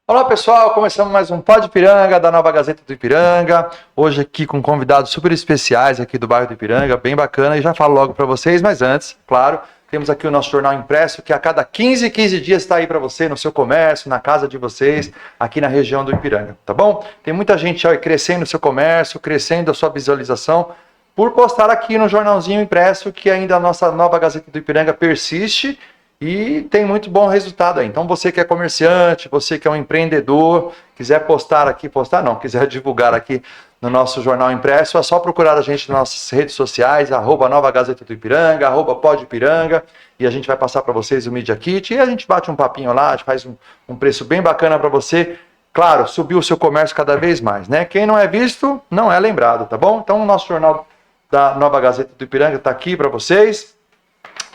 Olá pessoal, começamos mais um Pod Ipiranga da Nova Gazeta do Ipiranga. Hoje aqui com convidados super especiais aqui do bairro do Ipiranga, bem bacana. E já falo logo para vocês, mas antes, claro, temos aqui o nosso jornal impresso que a cada 15 dias está aí para você no seu comércio, na casa de vocês, aqui na região do Ipiranga, tá bom? Tem muita gente aí crescendo o seu comércio, crescendo a sua visualização por postar aqui no jornalzinho impresso que ainda a nossa Nova Gazeta do Ipiranga persiste. E tem muito bom resultado aí. Então você que é comerciante, você que é um empreendedor, quiser quiser divulgar aqui no nosso jornal impresso, é só procurar a gente nas nossas redes sociais, @Nova Gazeta do Ipiranga, @Pod Ipiranga, e a gente vai passar para vocês o Media Kit, e a gente bate um papinho lá, a gente faz um preço bem bacana para você. Claro, subir o seu comércio cada vez mais, né? Quem não é visto, não é lembrado, tá bom? Então o nosso jornal da Nova Gazeta do Ipiranga está aqui para vocês.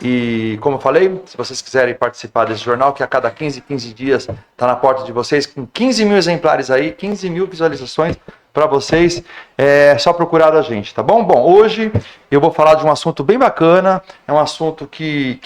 E como eu falei, se vocês quiserem participar desse jornal, que a cada 15 dias está na porta de vocês, com 15 mil exemplares aí, 15 mil visualizações para vocês, é só procurar a gente, tá bom? Bom, hoje eu vou falar de um assunto bem bacana, é um assunto que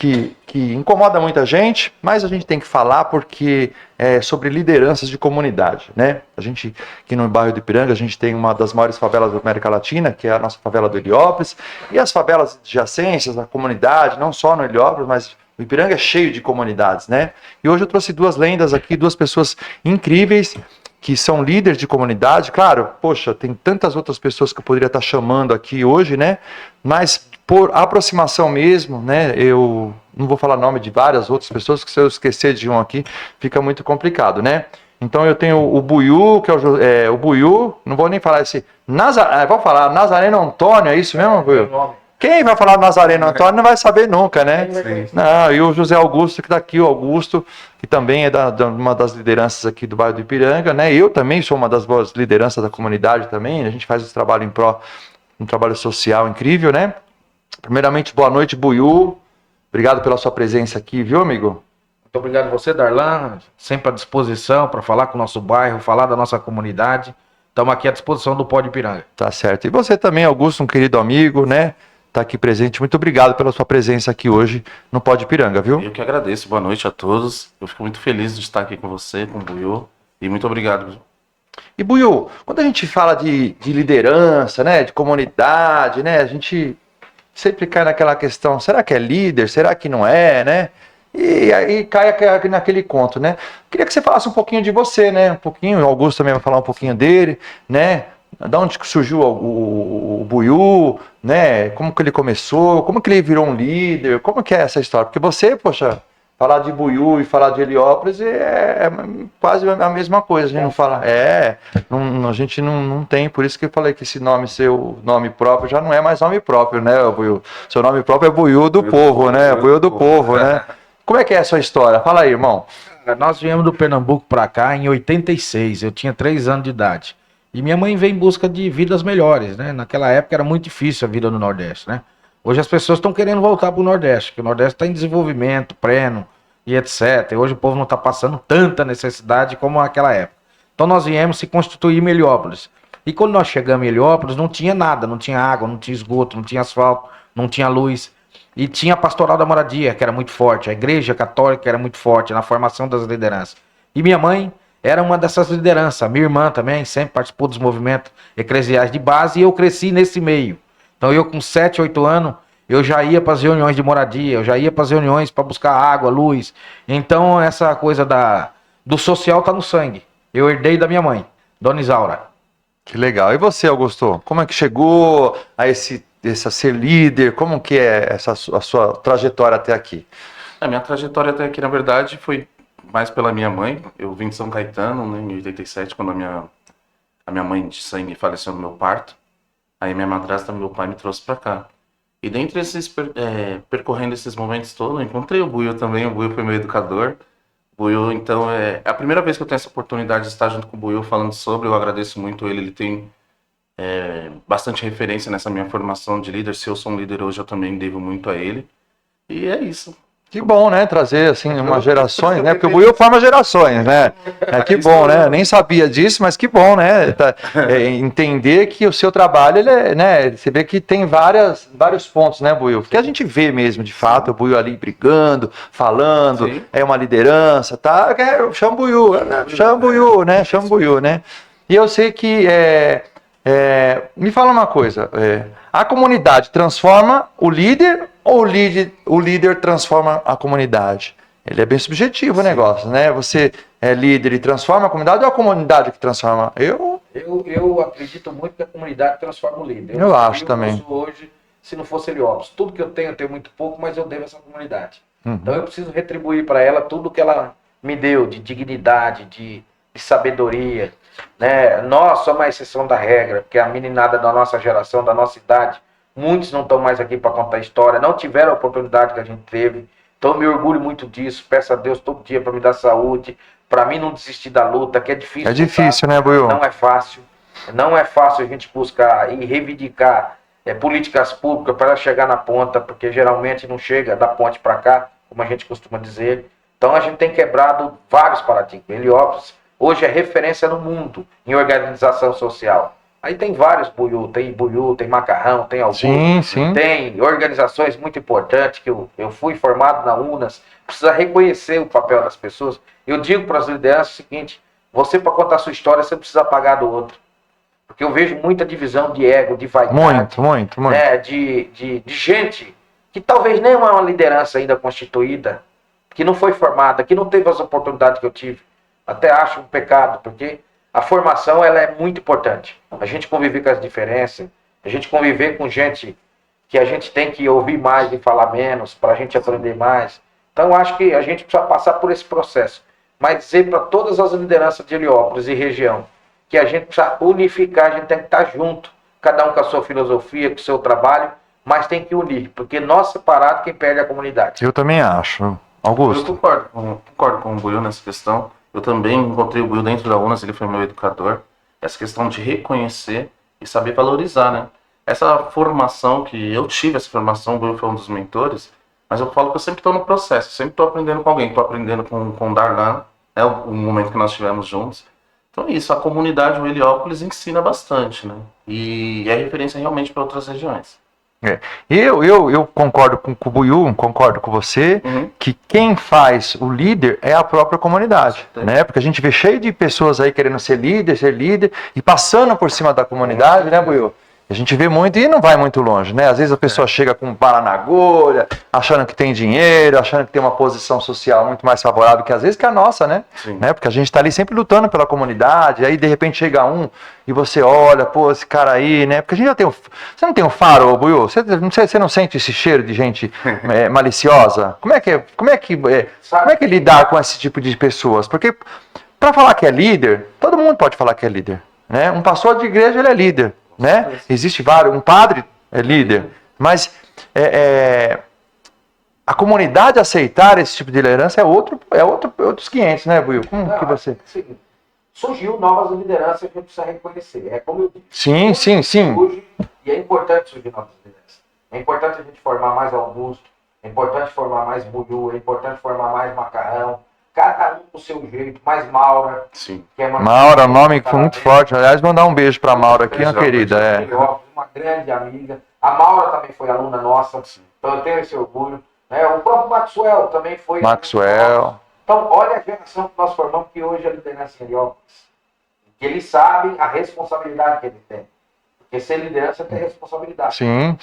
incomoda muita gente, mas a gente tem que falar porque é sobre lideranças de comunidade, né? A gente, aqui no bairro do Ipiranga, a gente tem uma das maiores favelas da América Latina, que é a nossa favela do Heliópolis, e as favelas adjacentes da comunidade, não só no Heliópolis, mas o Ipiranga é cheio de comunidades, né? E hoje eu trouxe duas lendas aqui, duas pessoas incríveis, que são líderes de comunidade. Claro, poxa, tem tantas outras pessoas que eu poderia estar chamando aqui hoje, né? Mas por aproximação mesmo, né? Eu não vou falar nome de várias outras pessoas, porque se eu esquecer de um aqui, fica muito complicado, né? Então eu tenho o Buiú, que é o Buiú, não vou nem falar esse... vou falar Nazareno Antônio, é isso mesmo, Buiú? Quem vai falar do Nazareno Antônio não vai saber nunca, né? Não, e o José Augusto, que está aqui, o Augusto, que também é uma das lideranças aqui do bairro do Ipiranga, né? Eu também sou uma das boas lideranças da comunidade também, a gente faz esse trabalho em pró, um trabalho social incrível, né? Primeiramente, boa noite, Buiú. Obrigado pela sua presença aqui, viu, amigo? Muito obrigado a você, Darlan, sempre à disposição para falar com o nosso bairro, falar da nossa comunidade. Estamos aqui à disposição do Pod Ipiranga. Tá certo. E você também, Augusto, um querido amigo, né? Tá aqui presente. Muito obrigado pela sua presença aqui hoje no Pod Ipiranga, viu? Eu que agradeço. Boa noite a todos. Eu fico muito feliz de estar aqui com você, com o Buiú. E muito obrigado. E Buiú, quando a gente fala de liderança, né, de comunidade, né, a gente sempre cai naquela questão, será que é líder, será que não é, né? E aí cai naquele conto, né? Queria que você falasse um pouquinho de você, né? Um pouquinho, o Augusto também vai falar um pouquinho dele, né? Da onde surgiu o Buiú, né? Como que ele começou, como que ele virou um líder, como que é essa história? Porque você, poxa, falar de Buiú e falar de Heliópolis é quase a mesma coisa, a gente não fala, a gente não tem, por isso que eu falei que esse nome, seu nome próprio, já não é mais nome próprio, né, Buiú? Seu nome próprio é Buiú do Povo, né? Buiú do Povo, né? Como é que é a sua história? Fala aí, irmão. Nós viemos do Pernambuco para cá em 86, eu tinha 3 anos de idade. E minha mãe veio em busca de vidas melhores, né? Naquela época era muito difícil a vida no Nordeste, né? Hoje as pessoas estão querendo voltar para o Nordeste, porque o Nordeste está em desenvolvimento, pleno e etc. E hoje o povo não está passando tanta necessidade como naquela época. Então nós viemos se constituir em Heliópolis. E quando nós chegamos em Heliópolis, não tinha nada, não tinha água, não tinha esgoto, não tinha asfalto, não tinha luz. E tinha a Pastoral da Moradia, que era muito forte, a Igreja Católica era muito forte na formação das lideranças. E minha mãe era uma dessas lideranças, minha irmã também sempre participou dos movimentos eclesiais de base, e eu cresci nesse meio. Então eu com 7, 8 anos, eu já ia para as reuniões de moradia, eu já ia para as reuniões para buscar água, luz. Então essa coisa do social tá no sangue. Eu herdei da minha mãe, Dona Isaura. Que legal. E você, Augusto? Como é que chegou a ser líder? Como que é a sua trajetória até aqui? A minha trajetória até aqui, na verdade, foi mais pela minha mãe. Eu vim de São Caetano, né, em 87, quando a minha mãe de sangue faleceu no meu parto. Aí minha madrasta, meu pai, me trouxe para cá. E dentre percorrendo esses momentos todos, eu encontrei o Buiú também. O Buiú foi meu educador. O Buiú, então, é a primeira vez que eu tenho essa oportunidade de estar junto com o Buiú falando sobre. Eu agradeço muito ele tem bastante referência nessa minha formação de líder. Se eu sou um líder hoje, eu também devo muito a ele. E é isso. Que bom, né? Trazer, assim, umas gerações, né? Porque o Buiú forma gerações, né? Que bom, né? Nem sabia disso, mas que bom, né? Entender que o seu trabalho, ele é, né? Você vê que tem vários pontos, né, Buiú? Porque a gente vê mesmo, de fato, o Buiú ali brigando, falando, Sim. é uma liderança, tá? Chama o Buiú, né? Chama o Buiú, né? Chama o Buiú, né? E eu sei que, me fala uma coisa, a comunidade transforma o líder ou o líder transforma a comunidade? Ele é bem subjetivo o negócio, né? Você é líder e transforma a comunidade ou a comunidade que transforma? Eu acredito muito que a comunidade transforma o líder. Eu acho também. Uso hoje, se não fosse Heliópolis, tudo que eu tenho muito pouco, mas eu devo a essa comunidade. Uhum. Então eu preciso retribuir para ela tudo que ela me deu de dignidade, de sabedoria, né? Nós somos a exceção da regra, porque a meninada da nossa geração, da nossa idade, muitos não estão mais aqui para contar história, não tiveram a oportunidade que a gente teve. Então eu me orgulho muito disso, peço a Deus todo dia para me dar saúde, para mim não desistir da luta, que é difícil. É difícil, né, Buiú? Não é fácil. Não é fácil a gente buscar e reivindicar políticas públicas para chegar na ponta, porque geralmente não chega da ponte para cá, como a gente costuma dizer. Então a gente tem quebrado vários paradigmas. Heliópolis hoje é referência no mundo em organização social. Aí tem vários Buiú, tem Macarrão, tem Augusto, sim. tem organizações muito importantes que eu fui formado na UNAS, precisa reconhecer o papel das pessoas. Eu digo para as lideranças o seguinte, você para contar a sua história, você precisa apagar do outro. Porque eu vejo muita divisão de ego, de vaidade, muito. né, de gente que talvez nem é uma liderança ainda constituída, que não foi formada, que não teve as oportunidades que eu tive. Até acho um pecado, porque a formação ela é muito importante. A gente conviver com as diferenças, a gente conviver com gente que a gente tem que ouvir mais e falar menos, para a gente aprender mais. Então acho que a gente precisa passar por esse processo. Mas dizer para todas as lideranças de Heliópolis e região, que a gente precisa unificar, a gente tem que estar junto, cada um com a sua filosofia, com o seu trabalho, mas tem que unir, porque nós separados quem perde é a comunidade. Eu também acho. Augusto. Eu concordo com o Buiú nessa questão. Eu também encontrei o Buiú dentro da UNAS, ele foi meu educador. Essa questão de reconhecer e saber valorizar, né? Essa formação que eu tive, essa formação, o Buiú foi um dos mentores, mas eu falo que eu sempre estou no processo, sempre estou aprendendo com alguém, estou aprendendo com o Darlan, né? O momento que nós estivemos juntos. Então é isso, a comunidade, o Heliópolis, ensina bastante, né? E é referência realmente para outras regiões. Eu concordo com o Buiú, concordo com você, que quem faz o líder é a própria comunidade, né? Porque a gente vê cheio de pessoas aí querendo ser líder, e passando por cima da comunidade, né, Buiú? A gente vê muito e não vai muito longe, né? Às vezes a pessoa chega com bala na agulha, achando que tem dinheiro, achando que tem uma posição social muito mais favorável que às vezes que a nossa, né? Porque a gente tá ali sempre lutando pela comunidade, aí de repente chega um e você olha, pô, esse cara aí, né? Porque a gente já tem você não tem um faro, Buiú? Você não sente esse cheiro de gente maliciosa? Como é que lidar com esse tipo de pessoas? Porque para falar que é líder, todo mundo pode falar que é líder, né? Um pastor de igreja, ele é líder. Né? Existe vários, um padre é líder, mas a comunidade aceitar esse tipo de liderança é outros 500, né, Buiú? Como que você... Sim. Surgiu novas lideranças que a gente precisa reconhecer, é como eu disse. Sim. Surge, e é importante surgir novas lideranças. É importante a gente formar mais Augusto, é importante formar mais Buiú, é importante formar mais Macarrão, cada um com o seu jeito, mais Maura. Sim. Que é Maura, nome muito forte. Aliás, mandar um beijo para Maura aqui, minha querida. Uma grande amiga. A Maura também foi aluna nossa, então eu tenho esse orgulho. O próprio Maxwell também foi. Maxwell. Então, olha a geração que nós formamos, que hoje é a liderança em Heliópolis. Que eles sabem a responsabilidade que eles têm. Porque ser liderança tem responsabilidade. Sim.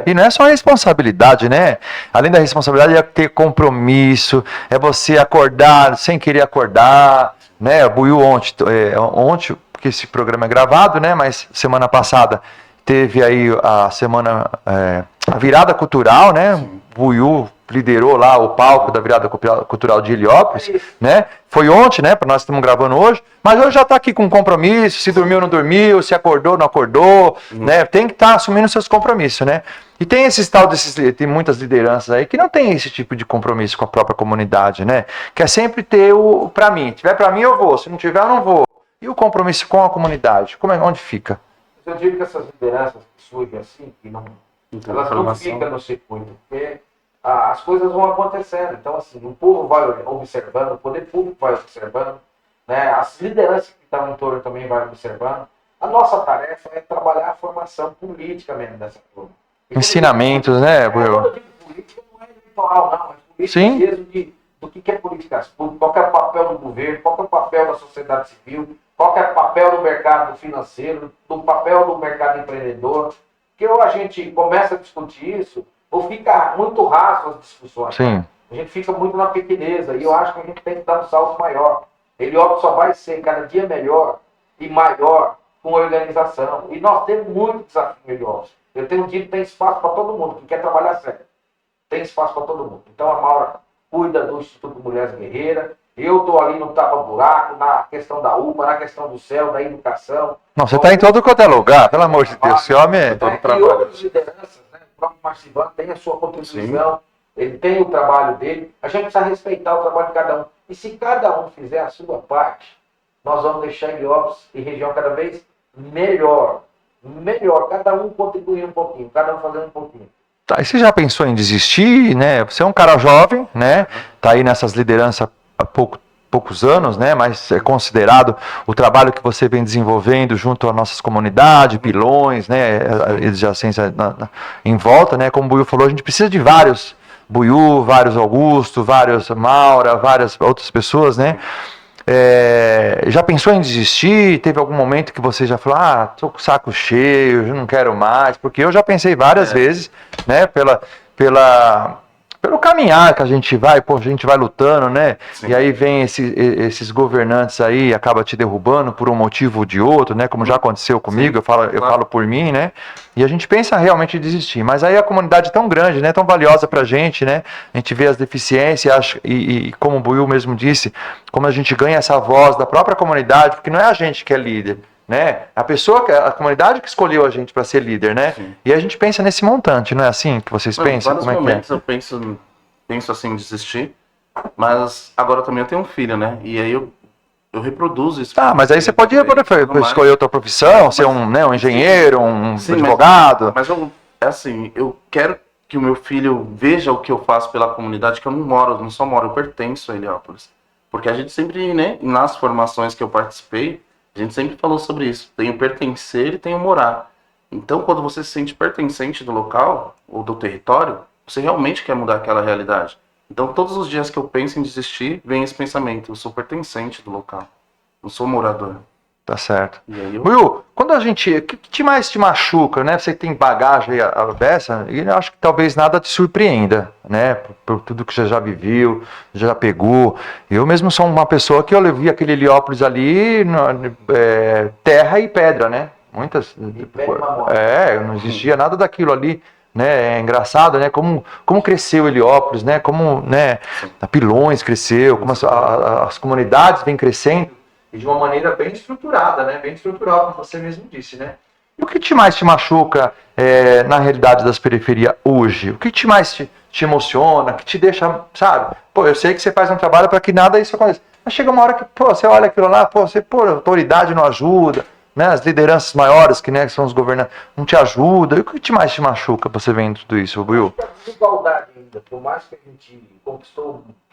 E não é só responsabilidade, né? Além da responsabilidade, é ter compromisso, é você acordar sem querer acordar, né? O Buiú ontem, porque esse programa é gravado, né? Mas semana passada teve aí a virada cultural, né? Buiú liderou lá o palco da virada cultural de Heliópolis, né? Foi ontem, né? Nós estamos gravando hoje, mas hoje já está aqui com compromisso, se dormiu, não dormiu, se acordou, não acordou, né? Tem que estar assumindo seus compromissos, né? E tem tem muitas lideranças aí que não tem esse tipo de compromisso com a própria comunidade, né? Quer sempre ter o para mim. Se tiver para mim, eu vou. Se não tiver, eu não vou. E o compromisso com a comunidade? Onde fica? Eu digo que essas lideranças que surgem assim, que não, elas não ficam no circuito, porque as coisas vão acontecendo. Então, assim, o povo vai observando, o poder público vai observando, né? As lideranças que estão em torno também vai observando. A nossa tarefa é trabalhar a formação política mesmo dessa turma. Ensinamentos, né, Buiu? Quando eu digo política, não é eleitoral, não, mas política Sim. mesmo do que é política pública, qual que é o papel do governo, qual que é o papel da sociedade civil, qual que é o papel do mercado financeiro, do papel do mercado empreendedor. Porque ou a gente começa a discutir isso, ou fica muito raso as discussões. Sim. A gente fica muito na pequeneza, e eu acho que a gente tem que dar um salto maior. Heliópolis só vai ser cada dia melhor e maior com organização. E nós temos muito desafio em Heliópolis. Eu tenho dito que tem espaço para todo mundo que quer trabalhar sério. Tem espaço para todo mundo. Então a Maura cuida do Instituto Mulheres Guerreiras. Eu estou ali no tapa-buraco, na questão da UPA, na questão do céu, da educação. Não, você está em todo quanto é lugar, pelo amor de Deus. Esse homem é... E outras lideranças, né? O próprio Marcivan tem a sua contribuição, ele tem o trabalho dele. A gente precisa respeitar o trabalho de cada um. E se cada um fizer a sua parte, nós vamos deixar Heliópolis e região cada vez melhor. Melhor, cada um contribuir um pouquinho, cada um fazendo um pouquinho. Tá, e você já pensou em desistir, né? Você é um cara jovem, né? Tá aí nessas lideranças há poucos anos, né? Mas é considerado o trabalho que você vem desenvolvendo junto às nossas comunidades, Pilões, né? Adjacência em volta, né? Como o Buiu falou, a gente precisa de vários Buiu, vários Augusto, vários Maura, várias outras pessoas, né? Já pensou em desistir? Teve algum momento que você já falou, tô com o saco cheio, eu não quero mais? Porque eu já pensei várias vezes, né, pelo caminhar que a gente vai lutando, né? Sim. E aí vem esses governantes aí, acaba te derrubando por um motivo ou de outro, né? Como já aconteceu comigo, eu falo por mim, né? E a gente pensa realmente em desistir. Mas aí a comunidade é tão grande, né? Tão valiosa pra gente, né? A gente vê as deficiências e como o Buiu mesmo disse, como a gente ganha essa voz da própria comunidade, porque não é a gente que é líder, né? A comunidade que escolheu a gente para ser líder, né? Sim. E a gente pensa nesse montante, não é assim que vocês pensam? Em vários Como é que é? momentos eu penso assim em desistir, mas agora também eu tenho um filho, né? E aí eu reproduzo isso. Tá, mas aí você pode escolher outra profissão, ser um engenheiro, um advogado. Mas é assim, eu quero que o meu filho veja o que eu faço pela comunidade, que eu não só moro, eu pertenço a Heliópolis. Porque a gente sempre, né, nas formações que eu participei, a gente sempre falou sobre isso. Tem o pertencer e tem o morar. Então, quando você se sente pertencente do local ou do território, você realmente quer mudar aquela realidade. Então, todos os dias que eu penso em desistir, vem esse pensamento. Eu sou pertencente do local. Não sou morador. Tá certo. E aí Will, quando a gente... O que mais te machuca, né? Você tem bagagem a beça, e eu acho que talvez nada te surpreenda, né? Por tudo que você já viveu, já pegou. Eu mesmo sou uma pessoa que eu vi aquele Heliópolis ali, terra e pedra, né? Muitas... não existia nada daquilo ali. Né, é engraçado, né, como cresceu Heliópolis, né, como, né, a Pilões cresceu, como as comunidades vêm crescendo e de uma maneira bem estruturada, né, bem estrutural, como você mesmo disse, né. E o que mais te machuca na realidade das periferias hoje? O que mais te emociona, que te deixa, sabe? Pô, eu sei que você faz um trabalho para que nada isso aconteça, mas chega uma hora que, você olha aquilo lá, a autoridade não ajuda, né, as lideranças maiores, que são os governantes, não te ajudam. E o que mais te machuca você vendo tudo isso, Will? A desigualdade ainda, por mais que a gente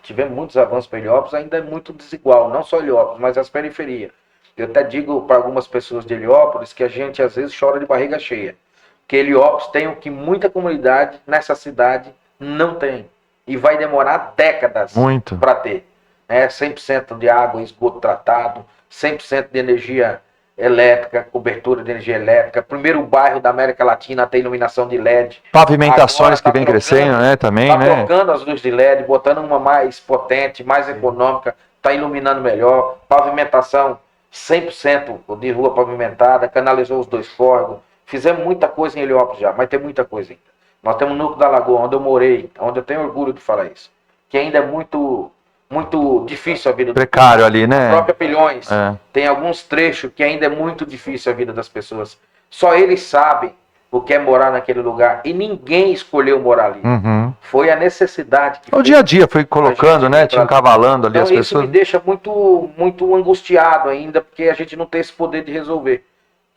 tivemos muitos avanços para Heliópolis, ainda é muito desigual, não só Heliópolis, mas as periferias. Eu até digo para algumas pessoas de Heliópolis que a gente às vezes chora de barriga cheia, porque Heliópolis tem o que muita comunidade nessa cidade não tem, e vai demorar décadas para ter, né? 100% de água e esgoto tratado, 100% de energia elétrica, cobertura de energia elétrica, primeiro bairro da América Latina a ter iluminação de LED. Pavimentações que vem crescendo, né, também, né? Trocando as luzes de LED, botando uma mais potente, mais econômica, tá iluminando melhor, pavimentação 100% de rua pavimentada, canalizou os 2 córregos, fizemos muita coisa em Heliópolis já, mas tem muita coisa ainda. Nós temos o Núcleo da Lagoa, onde eu morei, onde eu tenho orgulho de falar isso, que ainda é muito difícil a vida. Precário ali, né? A própria Pilhões. Tem alguns trechos que ainda é muito difícil a vida das pessoas. Só eles sabem o que é morar naquele lugar. E ninguém escolheu morar ali. Uhum. Foi a necessidade. O dia a dia foi colocando, né? Te encavalando ali, então, as pessoas. Isso me deixa muito angustiado ainda, porque a gente não tem esse poder de resolver.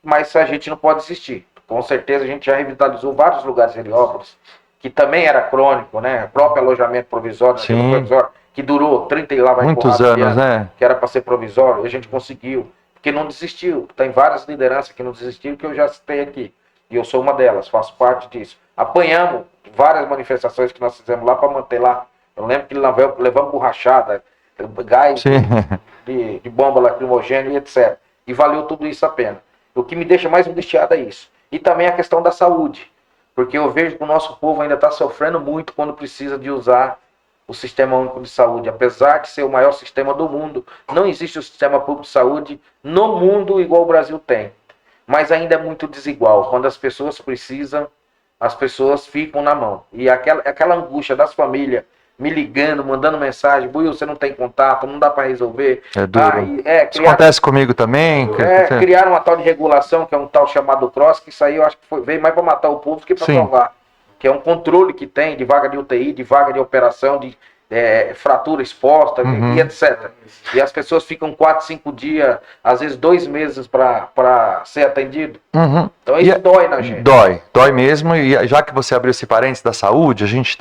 Mas a gente não pode desistir. Com certeza a gente já revitalizou vários lugares em Heliópolis que também era crônico, né? O próprio alojamento provisório, Sim. provisório, que durou 30 e lá vai Muitos porrada de anos, né? que era para ser provisório, e a gente conseguiu, porque não desistiu. Tem várias lideranças que não desistiram, que eu já citei aqui, e eu sou uma delas, faço parte disso. Apanhamos várias manifestações que nós fizemos lá para manter lá. Eu lembro que levamos borrachada, gás Sim. de bomba lacrimogênea e etc. E valeu tudo isso a pena. O que me deixa mais angustiado é isso. E também a questão da saúde. Porque eu vejo que o nosso povo ainda está sofrendo muito quando precisa de usar o Sistema Único de Saúde. Apesar de ser o maior sistema do mundo, não existe o sistema público de saúde no mundo igual o Brasil tem. Mas ainda é muito desigual. Quando as pessoas precisam, as pessoas ficam na mão. E aquela angústia das famílias me ligando, mandando mensagem: Buiu, você não tem contato, não dá para resolver. É duro. Isso Criar, acontece comigo também. criaram uma tal de regulação, que é um tal chamado CROSS, que isso aí eu acho que veio mais para matar o povo do que para Sim. salvar. Que é um controle que tem de vaga de UTI, de vaga de operação, de fratura exposta e etc. E as pessoas ficam 4, 5 dias, às vezes 2 meses para ser atendido. Uhum. Então isso dói na gente. Dói mesmo. E já que você abriu esse parênteses da saúde, a gente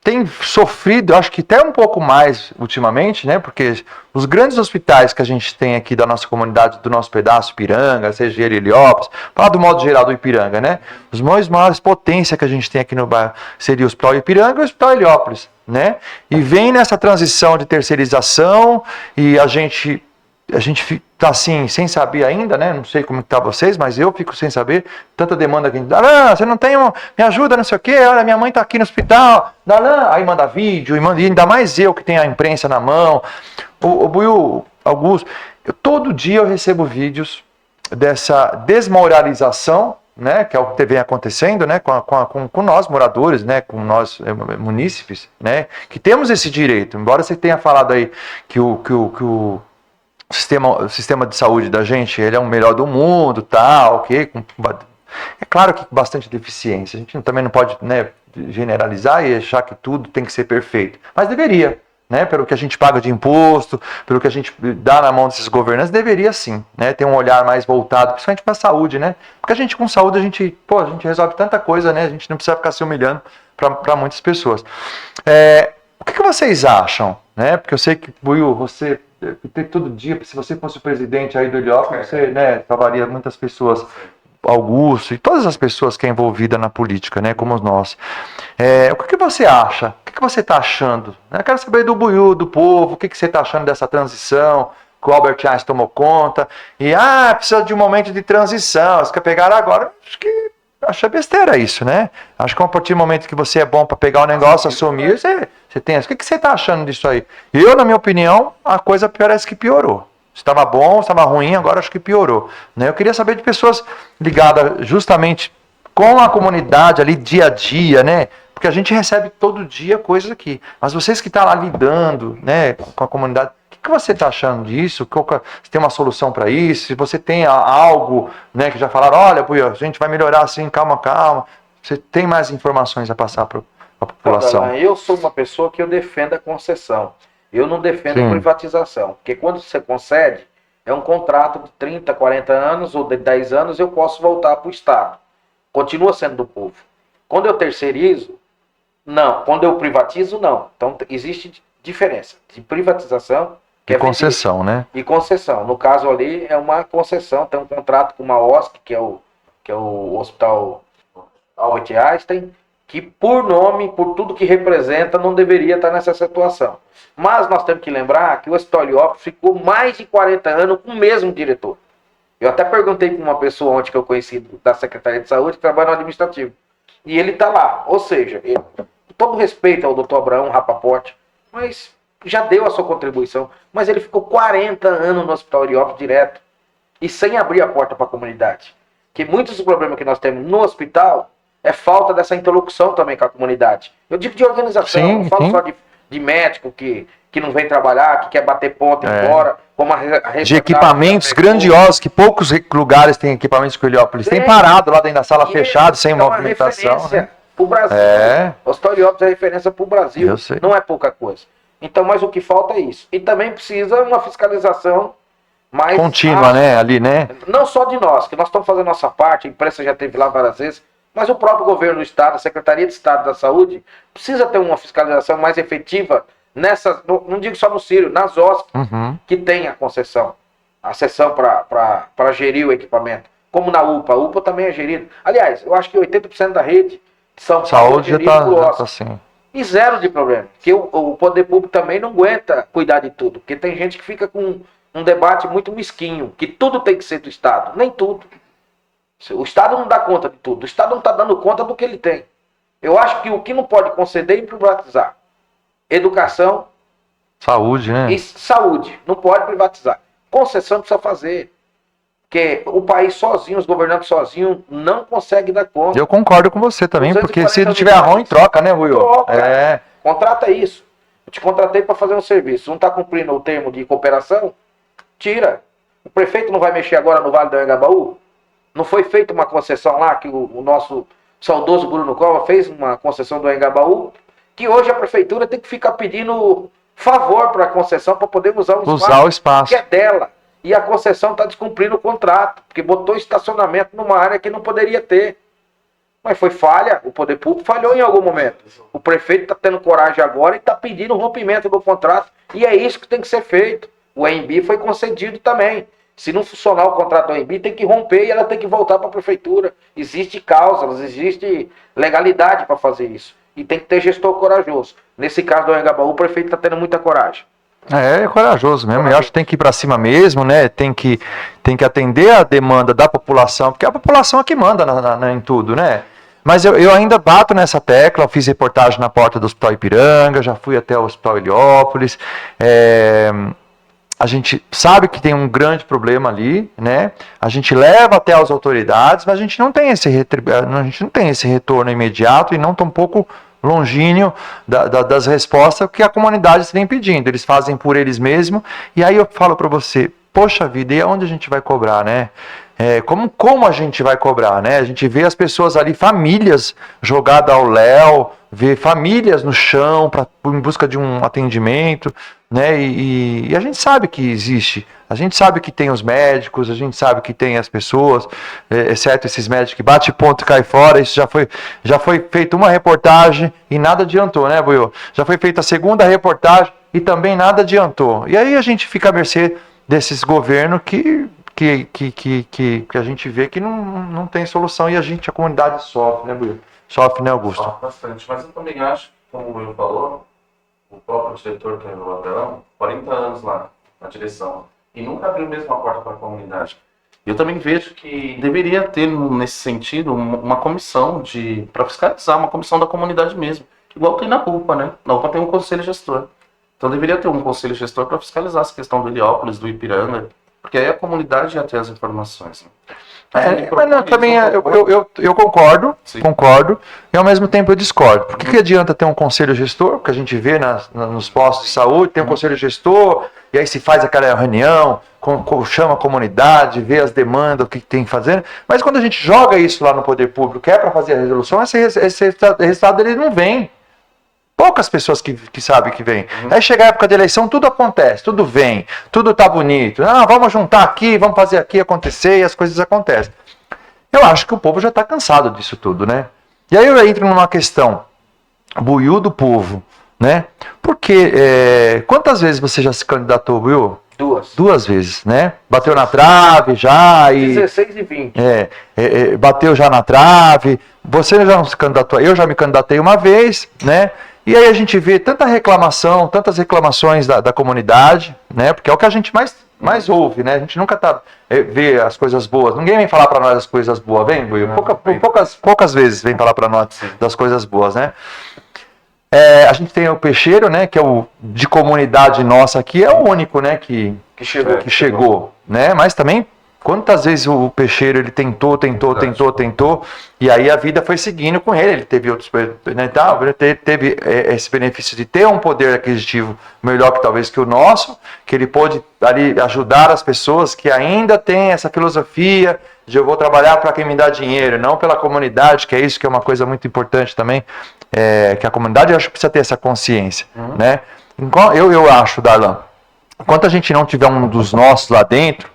tem sofrido, acho que até um pouco mais ultimamente, né? Porque os grandes hospitais que a gente tem aqui da nossa comunidade, do nosso pedaço, Ipiranga, seja ele Heliópolis, falar do modo geral do Ipiranga, né? Os maiores potências que a gente tem aqui no bairro seria o Hospital Ipiranga e o Hospital Heliópolis, né? E vem nessa transição de terceirização e a gente tá assim, sem saber ainda, né? Não sei como que tá vocês, mas eu fico sem saber. Tanta demanda que a gente dá. Ah, você não tem me ajuda, não sei o quê. Olha, minha mãe tá aqui no hospital. Aí manda vídeo, e ainda mais eu que tenho a imprensa na mão. O Buiu, Augusto, todo dia eu recebo vídeos dessa desmoralização, né, que é o que vem acontecendo, né, com nós moradores, né, com nós munícipes, né, que temos esse direito. Embora você tenha falado aí que o sistema de saúde da gente, ele é o melhor do mundo, tal, ok? É claro que com bastante deficiência. A gente também não pode, né, generalizar e achar que tudo tem que ser perfeito. Mas deveria, né? Pelo que a gente paga de imposto, pelo que a gente dá na mão desses governantes, deveria sim, né? Ter um olhar mais voltado, principalmente para a saúde, né? Porque a gente com saúde, a gente resolve tanta coisa, né? A gente não precisa ficar se humilhando para muitas pessoas. O que vocês acham, né? Porque eu sei que, Buiu, você todo dia, se você fosse o presidente aí do Heliópolis, você, né, salvaria muitas pessoas, Augusto e todas as pessoas que é envolvida na política, né, como nós. O que você acha? O que você está achando? Eu quero saber do Buiu, do povo, o que você está achando dessa transição que o Albert Einstein tomou conta, e precisa de um momento de transição, você quer pegar agora? Acho besteira isso, né? Acho que a partir do momento que você é bom para pegar o negócio, assumir, você tem. O que você está achando disso aí? Eu, na minha opinião, a coisa parece que piorou. Estava bom, estava ruim, agora acho que piorou. Né? Eu queria saber de pessoas ligadas justamente com a comunidade ali, dia a dia, né? Porque a gente recebe todo dia coisas aqui. Mas vocês que estão lá lidando, né, com a comunidade, o que você está achando disso? Se tem uma solução para isso? Se você tem algo, né, que já falaram, olha, Buiu, a gente vai melhorar assim, calma. Você tem mais informações a passar para a população? Eu sou uma pessoa que eu defendo a concessão. Eu não defendo a privatização. Porque quando você concede, é um contrato de 30, 40 anos ou de 10 anos, eu posso voltar para o Estado. Continua sendo do povo. Quando eu terceirizo, não. Quando eu privatizo, não. Então, existe diferença de privatização... E concessão, né? E concessão. No caso ali, é uma concessão. Tem um contrato com uma OSC, que é o Hospital Albert Einstein, que por nome, por tudo que representa, não deveria estar nessa situação. Mas nós temos que lembrar que o Hospital Heliópolis ficou mais de 40 anos com o mesmo diretor. Eu até perguntei para uma pessoa ontem que eu conheci da Secretaria de Saúde, que trabalha no administrativo. E ele está lá. Ou seja, com todo respeito ao Dr. Abraão Rapaport, mas já deu a sua contribuição, mas ele ficou 40 anos no Hospital Heliópolis direto e sem abrir a porta para a comunidade. Que muitos dos problemas que nós temos no hospital é falta dessa interlocução também com a comunidade. Eu digo de organização, não falo só de médico que não vem trabalhar, que quer bater ponto e ir embora, como de equipamentos grandiosos, que poucos lugares têm equipamentos que o Heliópolis tem parado lá dentro da sala fechado, sem movimentação. Né? Para o Brasil. O Hospital Heliópolis é referência para o Brasil, não é pouca coisa. Então, mas o que falta é isso. E também precisa uma fiscalização mais contínua, né? Ali, né? Não só de nós, que nós estamos fazendo a nossa parte, a imprensa já esteve lá várias vezes, Mas o próprio governo do Estado, a Secretaria de Estado da Saúde, precisa ter uma fiscalização mais efetiva nessas, não digo só no Sírio, nas OSCs que tem a concessão, a sessão para gerir o equipamento. Como na UPA. A UPA também é gerida. Aliás, eu acho que 80% da rede de São Paulo Saúde já tá assim. E zero de problema. Porque o poder público também não aguenta cuidar de tudo. Porque tem gente que fica com um debate muito mesquinho, que tudo tem que ser do Estado. Nem tudo. O Estado não dá conta de tudo. O Estado não está dando conta do que ele tem. Eu acho que o que não pode conceder é privatizar. Educação. Saúde, né? E saúde. Não pode privatizar. Concessão precisa fazer. Porque o país sozinho, os governantes sozinhos, não conseguem dar conta. Eu concordo com você também, porque se não 240 tiver ruim, troca, né, Rui? Troca. Contrata isso. Eu te contratei para fazer um serviço. Não está cumprindo o termo de cooperação? Tira. O prefeito não vai mexer agora no Vale do Anhangabaú? Não foi feita uma concessão lá, que o nosso saudoso Bruno Cova fez uma concessão do Anhangabaú, que hoje a prefeitura tem que ficar pedindo favor para a concessão para poder usar o espaço que é dela. E a concessão está descumprindo o contrato, porque botou estacionamento numa área que não poderia ter. Mas foi falha, o poder público falhou em algum momento. O prefeito está tendo coragem agora e está pedindo o rompimento do contrato. E é isso que tem que ser feito. O AMB foi concedido também. Se não funcionar o contrato do AMB, tem que romper e ela tem que voltar para a prefeitura. Existe cláusulas, existe legalidade para fazer isso. E tem que ter gestor corajoso. Nesse caso do Anhangabaú, o prefeito está tendo muita coragem. É corajoso mesmo, eu acho que tem que ir para cima mesmo, né? Tem que atender a demanda da população, porque é a população é que manda em tudo, né? Mas eu ainda bato nessa tecla, eu fiz reportagem na porta do Hospital Ipiranga, já fui até o Hospital Heliópolis, a gente sabe que tem um grande problema ali, né? A gente leva até as autoridades, mas a gente não tem esse retorno imediato e não tão pouco longínquo das respostas que a comunidade vem pedindo. Eles fazem por eles mesmos. E aí eu falo para você, poxa vida, e aonde a gente vai cobrar, né? Como a gente vai cobrar, né? A gente vê as pessoas ali, famílias jogadas ao léu, vê famílias no chão em busca de um atendimento, né? E a gente sabe que existe, a gente sabe que tem os médicos, a gente sabe que tem as pessoas, exceto esses médicos que bate ponto e cai fora. Isso já foi feita uma reportagem e nada adiantou, né, Buiu? Já foi feita a segunda reportagem e também nada adiantou. E aí a gente fica à mercê desses governos que a gente vê que não tem solução e a comunidade sofre, né, Buiu? Sofre, né, Augusto? Sofre bastante, mas eu também acho, como o Will falou, o próprio diretor, que é o Abelão, 40 anos lá na direção, e nunca abriu mesmo a porta para a comunidade. Eu também vejo que deveria ter, nesse sentido, uma comissão para fiscalizar, uma comissão da comunidade mesmo, igual tem na UPA, né? Na UPA tem um conselho gestor. Então deveria ter um conselho gestor para fiscalizar essa questão do Heliópolis, do Ipiranga, porque aí a comunidade ia ter as informações, né? Mas não, também eu concordo, e ao mesmo tempo eu discordo. Por que adianta ter um conselho gestor, que a gente vê nos postos de saúde, tem um conselho gestor, e aí se faz aquela reunião, chama a comunidade, vê as demandas, o que tem que fazer, mas quando a gente joga isso lá no poder público, que é para fazer a resolução, esse resultado ele não vem. Poucas pessoas que sabem que vem. Aí chega a época de eleição, tudo acontece, tudo vem, tudo tá bonito. Vamos juntar aqui, vamos fazer aqui acontecer e as coisas acontecem. Eu acho que o povo já está cansado disso tudo, né? E aí eu entro numa questão, Buiu do povo, né? Porque quantas vezes você já se candidatou, Buiu? Duas vezes, né? Bateu na trave já e... 16 e 20. Bateu já na trave. Você já não se candidatou, eu já me candidatei uma vez, né? E aí a gente vê tanta reclamação, tantas reclamações da comunidade, né? Porque é o que a gente mais ouve, né? A gente nunca vê as coisas boas. Ninguém vem falar para nós as coisas boas, vem, Buiu? Poucas vezes vem falar para nós das coisas boas, né? A gente tem o Peixeiro, né? Que é o de comunidade nossa aqui, é o único, né? Que chegou, né? Mas também quantas vezes o Peixeiro ele tentou, e aí a vida foi seguindo com ele. Ele teve outros, né, ele teve esse benefício de ter um poder aquisitivo melhor que talvez que o nosso, que ele pôde ali ajudar as pessoas que ainda têm essa filosofia de eu vou trabalhar para quem me dá dinheiro, não pela comunidade, que é isso que é uma coisa muito importante também, que a comunidade eu acho que precisa ter essa consciência, né? Eu acho, Darlan, enquanto a gente não tiver um dos nossos lá dentro,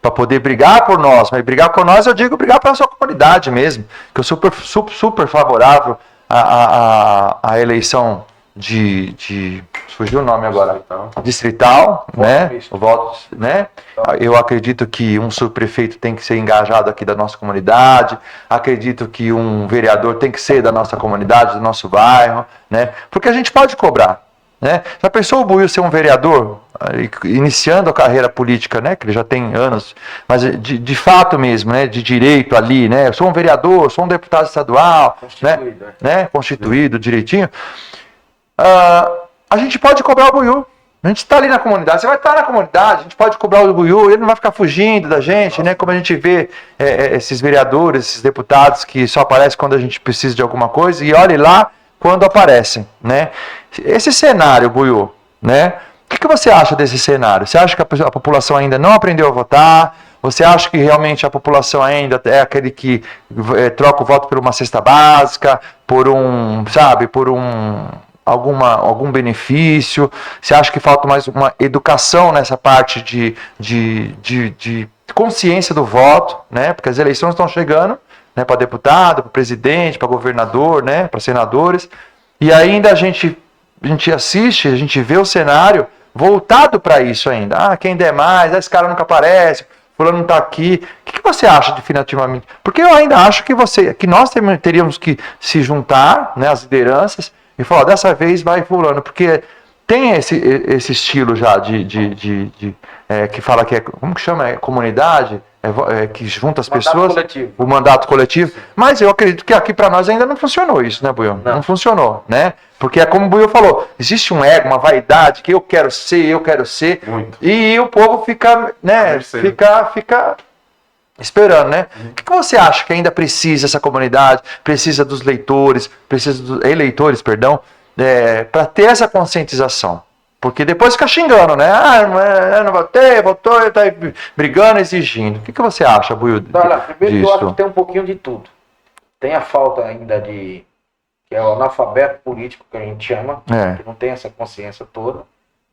para poder brigar por nós. Mas brigar por nós, eu digo brigar pela sua comunidade mesmo, que eu sou super favorável à eleição fugiu o nome agora, distrital, né? O voto, né? Eu acredito que um subprefeito tem que ser engajado aqui da nossa comunidade, acredito que um vereador tem que ser da nossa comunidade, do nosso bairro, né? Porque a gente pode cobrar, né? Já pensou o Buiu ser um vereador, iniciando a carreira política, né? Que ele já tem anos, mas de fato mesmo, né? De direito ali, né? Eu sou um vereador, sou um deputado estadual, né? Constituído direitinho. A gente pode cobrar o Buiu. A gente está ali na comunidade, você vai estar na comunidade, a gente pode cobrar o Buiu, ele não vai ficar fugindo da gente, né? Como a gente vê esses vereadores, esses deputados que só aparecem quando a gente precisa de alguma coisa e olhe lá quando aparecem, né? Esse cenário, Buiu, né? O que você acha desse cenário? Você acha que a população ainda não aprendeu a votar? Você acha que realmente a população ainda é aquele que troca o voto por uma cesta básica, por algum benefício? Você acha que falta mais uma educação nessa parte de consciência do voto, né? Porque as eleições estão chegando, né? Para deputado, para presidente, para governador, né? Para senadores, e ainda a gente assiste, a gente vê o cenário voltado para isso ainda. Quem der mais, esse cara nunca aparece, fulano não está aqui. O que você acha definitivamente? Porque eu ainda acho que nós teríamos que se juntar, né? As lideranças, e falar, dessa vez vai fulano, porque tem esse estilo já que fala que como que chama? Comunidade, que junta as pessoas, o mandato coletivo, mas eu acredito que aqui para nós ainda não funcionou isso, né, Buiu? Não funcionou, né? Porque é como o Buiu falou, existe um ego, uma vaidade, que eu quero ser, muito. E o povo fica, né, fica esperando, né? O que você acha que ainda precisa essa comunidade, precisa dos eleitores, para ter essa conscientização? Porque depois fica xingando, né? Eu não votei, votou, ele tá brigando, exigindo. O que você acha, Buiu, primeiro eu acho que tem um pouquinho de tudo. Tem a falta ainda que é o analfabeto político, que a gente chama, que não tem essa consciência toda,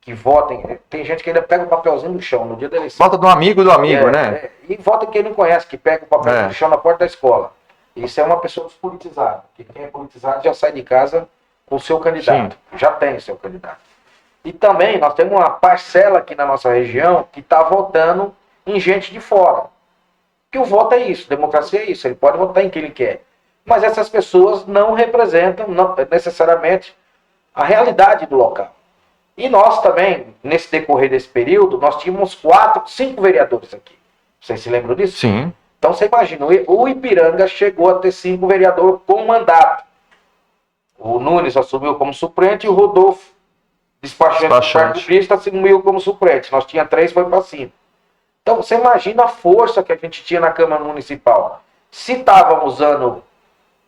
que votem. Tem gente que ainda pega o papelzinho do chão no dia da eleição. Vota do amigo, né? E vota quem não conhece, que pega o papel do chão na porta da escola. Isso é uma pessoa despolitizada. Que quem é politizado já sai de casa com o seu candidato. Sim. Já tem o seu candidato. E também nós temos uma parcela aqui na nossa região que está votando em gente de fora. Porque o voto é isso, democracia é isso, ele pode votar em quem ele quer. Mas essas pessoas não representam necessariamente a realidade do local. E nós também, nesse decorrer desse período, nós tínhamos 5 vereadores aqui. Vocês se lembram disso? Sim. Então você imagina, o Ipiranga chegou a ter 5 vereadores com mandato. O Nunes assumiu como suplente e o Rodolfo, despachante do partidista, assumiu como suplente. Nós tínhamos 3, foi para 5. Então você imagina a força que a gente tinha na Câmara Municipal. Se estávamos usando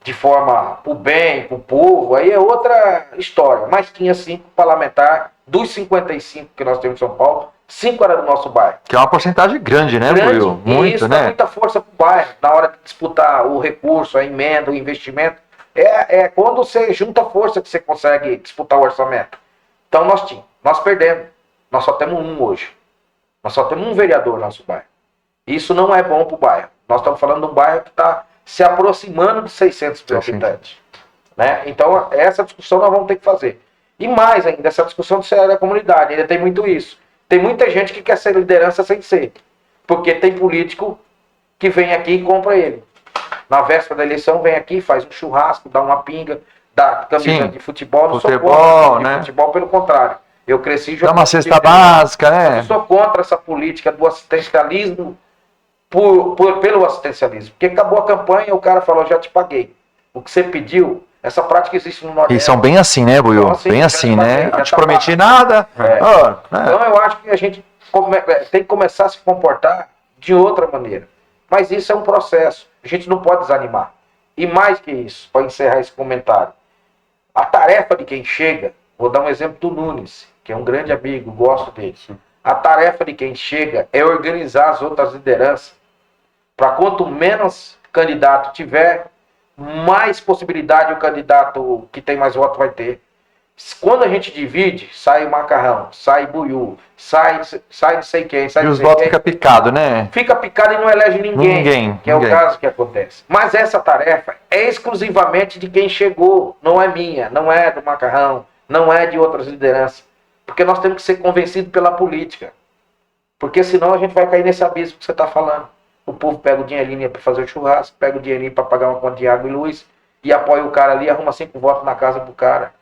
de forma para o bem, para o povo, aí é outra história. Mas tinha 5 parlamentares, dos 55 que nós temos em São Paulo, 5 era do nosso bairro. Que é uma porcentagem grande, né, Buiu? Muito, isso, né? Dá muita força para o bairro, na hora de disputar o recurso, a emenda, o investimento. É quando você junta força que você consegue disputar o orçamento. Então nós perdemos. Nós só temos um hoje. Nós só temos um vereador no nosso bairro. Isso não é bom para o bairro. Nós estamos falando de um bairro que está se aproximando de 600 mil habitantes. Né? Então essa discussão nós vamos ter que fazer. E mais ainda, essa discussão do cenário da comunidade. Ainda tem muito isso. Tem muita gente que quer ser liderança sem ser. Porque tem político que vem aqui e compra ele. Na véspera da eleição vem aqui, faz um churrasco, dá uma pinga, dá camisa de futebol. Não sou contra de futebol, pelo contrário. Eu cresci jogando. Dá uma cesta básica, né? Eu sou contra essa política do assistencialismo pelo assistencialismo. Porque acabou a campanha, o cara falou, já te paguei. O que você pediu, essa prática existe no Nordeste. E são bem assim, né, Buiu? Assim, bem assim, né? Não te prometi nada. Então eu acho que a gente tem que começar a se comportar de outra maneira. Mas isso é um processo. A gente não pode desanimar. E mais que isso, para encerrar esse comentário, a tarefa de quem chega, vou dar um exemplo do Nunes, que é um grande amigo, gosto dele. A tarefa de quem chega é organizar as outras lideranças para quanto menos candidato tiver, mais possibilidade o candidato que tem mais voto vai ter. Quando a gente divide, sai o Macarrão, sai Buiú, sai não sei quem, sai E não os sei votos quem. ficam picados, né? Fica picado e não elege ninguém. Que é o caso que acontece. Mas essa tarefa é exclusivamente de quem chegou. Não é minha, não é do Macarrão, não é de outras lideranças. Porque nós temos que ser convencidos pela política. Porque senão a gente vai cair nesse abismo que você está falando. O povo pega o dinheirinho para fazer o churrasco, pega o dinheirinho para pagar uma conta de água e luz, e apoia o cara ali, arruma 5 votos na casa do cara.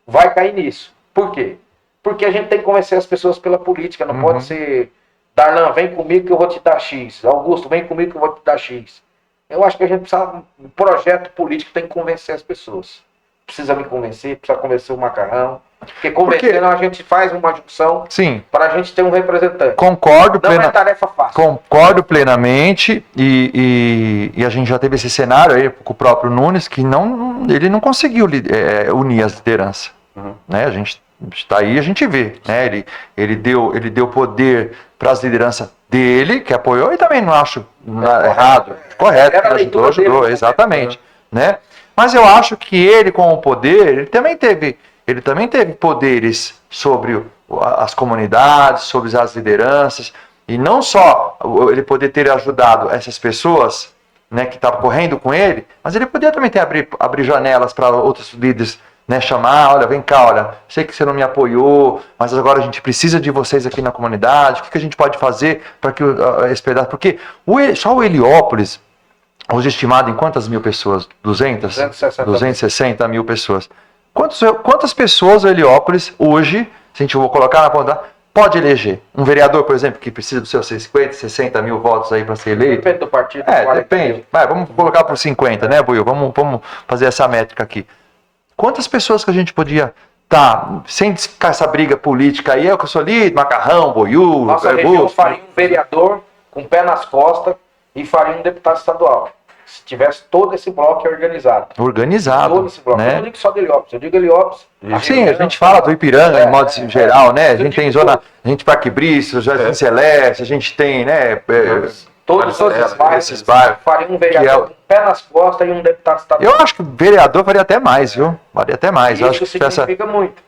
Vai cair nisso. Por quê? Porque a gente tem que convencer as pessoas pela política. Não pode ser, Darlan, vem comigo que eu vou te dar X. Augusto, vem comigo que eu vou te dar X. Eu acho que a gente precisa, um projeto político tem que convencer as pessoas. Precisa me convencer, precisa convencer o Macarrão. Porque convencendo a gente faz uma junção para a gente ter um representante. Concordo Não é tarefa fácil. Concordo plenamente e a gente já teve esse cenário aí com o próprio Nunes que ele não conseguiu unir as lideranças. Né? A gente está aí, a gente vê. Né? Ele deu poder para as lideranças dele, que apoiou, e também não acho errado. Correto, ajudou, exatamente. Né? Mas eu acho que ele, com o poder, ele também teve poderes sobre as comunidades, sobre as lideranças, e não só ele poder ter ajudado essas pessoas, né, que estavam correndo com ele, mas ele podia também abrir janelas para outros líderes, né, chamar, olha, vem cá, olha, sei que você não me apoiou, mas agora a gente precisa de vocês aqui na comunidade, o que a gente pode fazer para que esse pedaço... Porque só o Heliópolis, hoje estimado em quantas mil pessoas? 260 mil pessoas. Quantas pessoas o Heliópolis hoje, se a gente for colocar na ponta, pode eleger? Um vereador, por exemplo, que precisa dos seus 50, 60 mil votos aí para ser eleito? Depende do partido. Depende. Vamos colocar por 50, né, Buiu? Vamos fazer essa métrica aqui. Quantas pessoas que a gente podia sem ficar essa briga política aí, eu que sou ali, Macarrão, Buiu, nossa região faria um vereador com o pé nas costas e faria um deputado estadual. Se tivesse todo esse bloco organizado. Todo esse bloco. Né? Eu não digo só de Heliópolis, eu digo Heliópolis. Assim, a gente fala do Ipiranga em modo geral, né? A gente tem zona, a gente Parque Briço, Jardim Celeste, a gente tem, né? Todos esses bairros faria um vereador com o pé nas costas e um deputado estadual. Eu acho que o vereador faria até mais, viu? Faria até mais. E isso significa muito.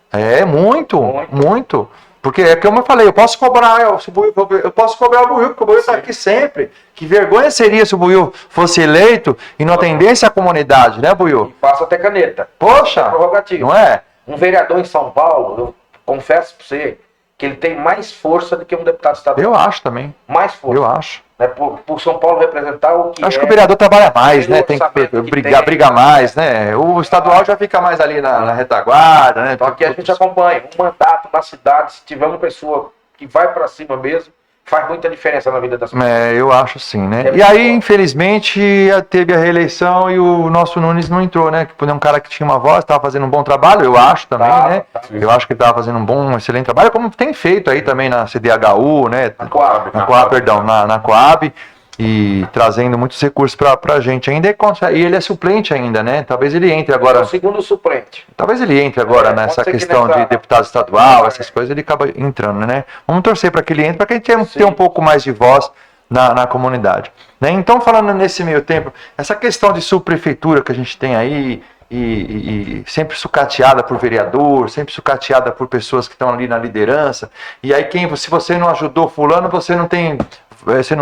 Muito. Porque é como eu falei, eu posso cobrar o Buiu, porque o Buiu está aqui sempre. Que vergonha seria se o Buiu fosse eleito e não atendesse a comunidade, né, Buiu? E passa até caneta. Poxa, não é? Um vereador em São Paulo, eu confesso para você, que ele tem mais força do que um deputado estadual. Eu acho também. Mais força. Eu acho. Né? Por São Paulo representar o que acho que o vereador trabalha mais, né? Tem que briga mais, né? O estadual já fica mais ali na retaguarda, né? Então aqui a gente acompanha um mandato na cidade, se tiver uma pessoa que vai para cima mesmo, faz muita diferença na vida das pessoas. Eu acho sim, né? E aí, infelizmente, teve a reeleição e o nosso Nunes não entrou, né? Que é um cara que tinha uma voz, estava fazendo um bom trabalho, eu acho também, né? Eu acho que ele estava fazendo um excelente trabalho, como tem feito aí também na CDHU, né? Na Coab, e trazendo muitos recursos para a gente ainda. E ele é suplente ainda, né? Talvez ele entre agora. É o segundo suplente. Talvez ele entre agora nessa questão de deputado estadual, essas coisas, ele acaba entrando, né? Vamos torcer para que ele entre, para que a gente tenha um pouco mais de voz na comunidade. Né? Então, falando nesse meio tempo, essa questão de subprefeitura que a gente tem aí, e sempre sucateada por vereador, sempre sucateada por pessoas que estão ali na liderança, e aí se você não ajudou fulano, você não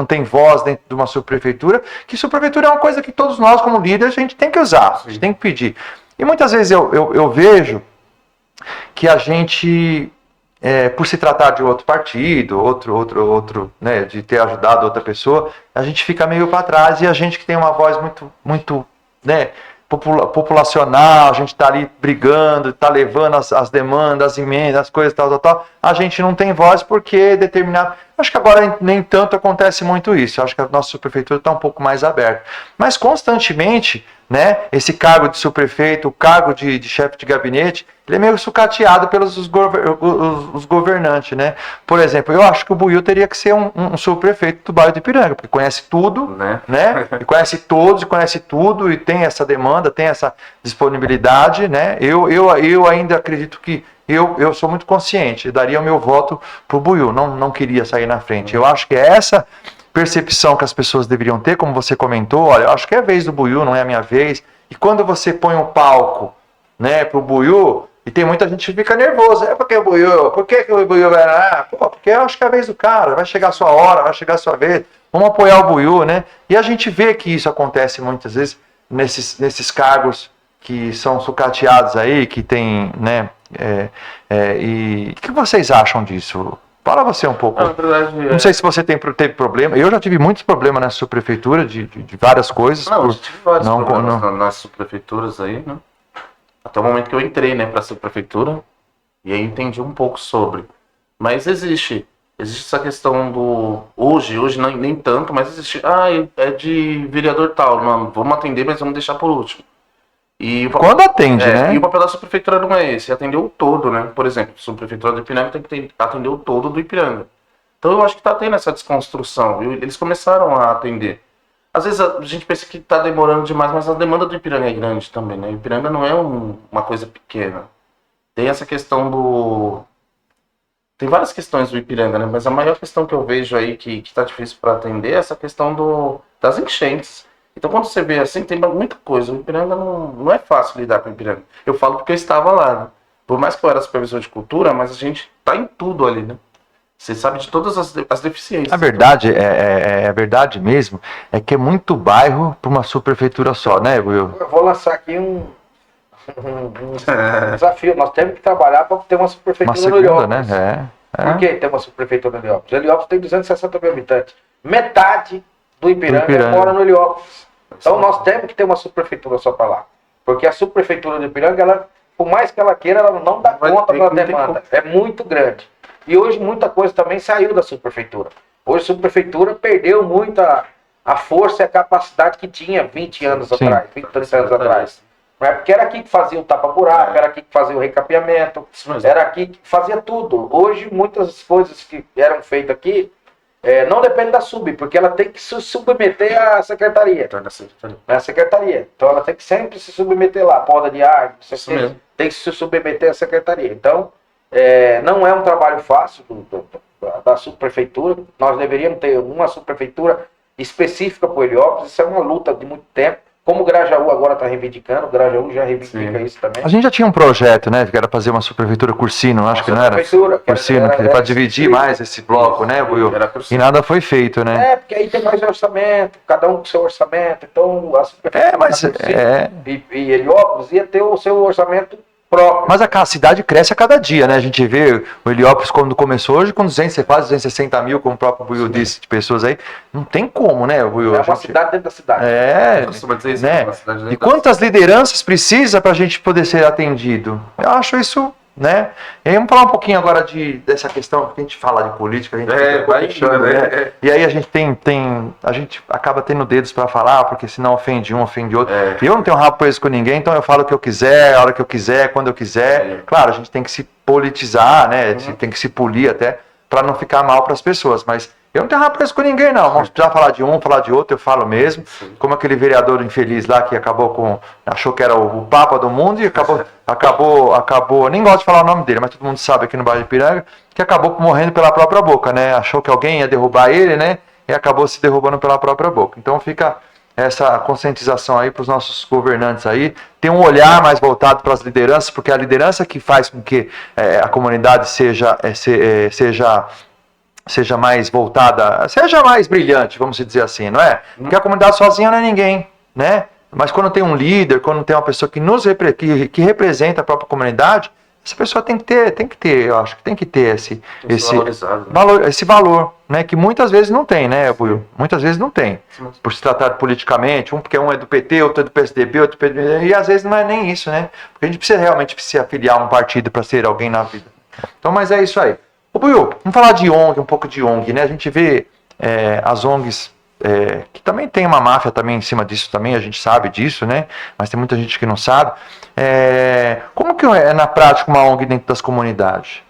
tem voz dentro de uma subprefeitura, que subprefeitura é uma coisa que todos nós, como líderes, a gente tem que usar, a gente tem que pedir. E muitas vezes eu vejo que a gente, por se tratar de outro partido, outro, né, de ter ajudado outra pessoa, a gente fica meio para trás, e a gente que tem uma voz muito, né, populacional, a gente está ali brigando, está levando as demandas, as emendas, as coisas, tal, a gente não tem voz porque determinado... Acho que agora nem tanto acontece muito isso, acho que a nossa subprefeitura está um pouco mais aberta. Mas constantemente, né, esse cargo de subprefeito, o cargo de chefe de gabinete, ele é meio sucateado pelos os governantes, né? Por exemplo, eu acho que o Buiu teria que ser um subprefeito do bairro de Ipiranga, porque conhece tudo, né? E conhece todos, e conhece tudo, e tem essa demanda, tem essa disponibilidade, né? Eu ainda acredito que eu sou muito consciente, eu daria o meu voto para o Buiu, não queria sair na frente. Eu acho que é essa percepção que as pessoas deveriam ter, como você comentou, olha, eu acho que é a vez do Buiu, não é a minha vez. E quando você põe um palco, né, para o Buiu, E tem muita gente que fica nervosa. É porque o Buiú? Por que o Buiú vai lá? Pô, porque eu acho que é a vez do cara. Vai chegar a sua hora, vai chegar a sua vez. Vamos apoiar o Buiú, né? E a gente vê que isso acontece muitas vezes nesses cargos que são sucateados aí, que tem, né? E o que vocês acham disso? Fala você um pouco. Na verdade, Não sei se você teve problema. Eu já tive muitos problemas na subprefeitura de várias coisas. Não, eu tive vários não- problemas não- nas subprefeituras aí, né? Até o momento que eu entrei, né, pra subprefeitura, e aí entendi um pouco sobre. Mas existe essa questão do... Hoje nem tanto, mas existe... é de vereador tal, não, vamos atender, mas vamos deixar por último. E Quando atende, né? E o papel da subprefeitura não é esse, é atender o todo, né? Por exemplo, a subprefeitura do Ipiranga tem que atender o todo do Ipiranga. Então eu acho que tá tendo essa desconstrução, e eles começaram a atender. Às vezes a gente pensa que tá demorando demais, mas a demanda do Ipiranga é grande também, né? O Ipiranga não é uma coisa pequena. Tem essa questão do... Tem várias questões do Ipiranga, né? Mas a maior questão que eu vejo aí que tá difícil para atender é essa questão das enchentes. Então quando você vê assim, tem muita coisa. O Ipiranga não é fácil lidar com o Ipiranga. Eu falo porque eu estava lá, né? Por mais que eu era supervisor de cultura, mas a gente tá em tudo ali, né? Você sabe de todas as deficiências. A verdade, a verdade mesmo, é que é muito bairro para uma subprefeitura só, né, Will? Eu vou lançar aqui um desafio. Nós temos que trabalhar para ter uma Uma subprefeitura no segunda, Heliópolis. né? Por que tem uma subprefeitura no Heliópolis? Heliópolis tem 260 mil habitantes. Metade do Ipiranga mora no Heliópolis. Então nós temos que ter uma subprefeitura só para lá. Porque a subprefeitura do Ipiranga, ela, por mais que ela queira, ela não dá conta da demanda. É muito grande. E hoje muita coisa também saiu da subprefeitura. Hoje a subprefeitura perdeu muito a força e a capacidade que tinha 20 anos atrás, 20, 30 anos atrás. Porque era aqui que fazia o tapa-buraco, era aqui que fazia o recapeamento, era aqui que fazia tudo. Hoje muitas coisas que eram feitas aqui não dependem da sub, porque ela tem que se submeter à secretaria. É a secretaria. Então ela tem que sempre se submeter lá, poda de árvore, tem que se submeter à secretaria. Então, não é um trabalho fácil da subprefeitura. Nós deveríamos ter uma subprefeitura específica para o Heliópolis. Isso é uma luta de muito tempo. Como o Grajaú agora está reivindicando, o Grajaú já reivindica isso também. A gente já tinha um projeto, né, que era fazer uma subprefeitura Cursino, acho que não era? Cursino, para dividir mais esse bloco, né, Will? E nada foi feito, né? Porque aí tem mais orçamento, cada um com seu orçamento. Então, a subprefeitura e Heliópolis ia ter o seu orçamento próprio. Mas a cidade cresce a cada dia, né? A gente vê o Heliópolis quando começou hoje com quase 260 mil, como o próprio Will disse, de pessoas aí. Não tem como, né, Will? É uma cidade dentro da cidade. Né? E quantas lideranças precisa para a gente poder ser atendido? Eu acho isso, né? E aí vamos falar um pouquinho agora dessa questão que a gente fala de política, a gente fica cochichando, né? E aí a gente a gente acaba tendo dedos para falar, porque senão ofende um, ofende outro. E eu não tenho rabo preso com ninguém, então eu falo o que eu quiser, a hora que eu quiser, quando eu quiser. Claro, a gente tem que se politizar, né? Tem que se polir até para não ficar mal para as pessoas, mas eu não tenho rabo preso com ninguém, não. Vamos precisar falar de um, falar de outro, eu falo mesmo. Como aquele vereador infeliz lá que achou que era o papa do mundo e acabou, nem gosto de falar o nome dele, mas todo mundo sabe aqui no bairro de Ipiranga, que acabou morrendo pela própria boca, né? Achou que alguém ia derrubar ele, né? E acabou se derrubando pela própria boca. Então fica essa conscientização aí para os nossos governantes aí, ter um olhar mais voltado para as lideranças, porque a liderança que faz com que a comunidade seja mais voltada, seja mais brilhante, vamos dizer assim, não é? Porque a comunidade sozinha não é ninguém, né? Mas quando tem um líder, quando tem uma pessoa que representa a própria comunidade, essa pessoa tem que ter, eu acho que tem que ter esse valor, né? Que muitas vezes não tem, né, Will? Muitas vezes não tem. Por se tratar politicamente, porque um é do PT, outro é do PSDB, outro é do PSDB, e às vezes não é nem isso, né? Porque a gente precisa realmente se afiliar a um partido para ser alguém na vida. Então, mas é isso aí. Ô, Will, vamos falar de ONG, um pouco de ONG, né? A gente vê as ONGs que também tem uma máfia também em cima disso também, a gente sabe disso, né? Mas tem muita gente que não sabe. Como que é na prática uma ONG dentro das comunidades?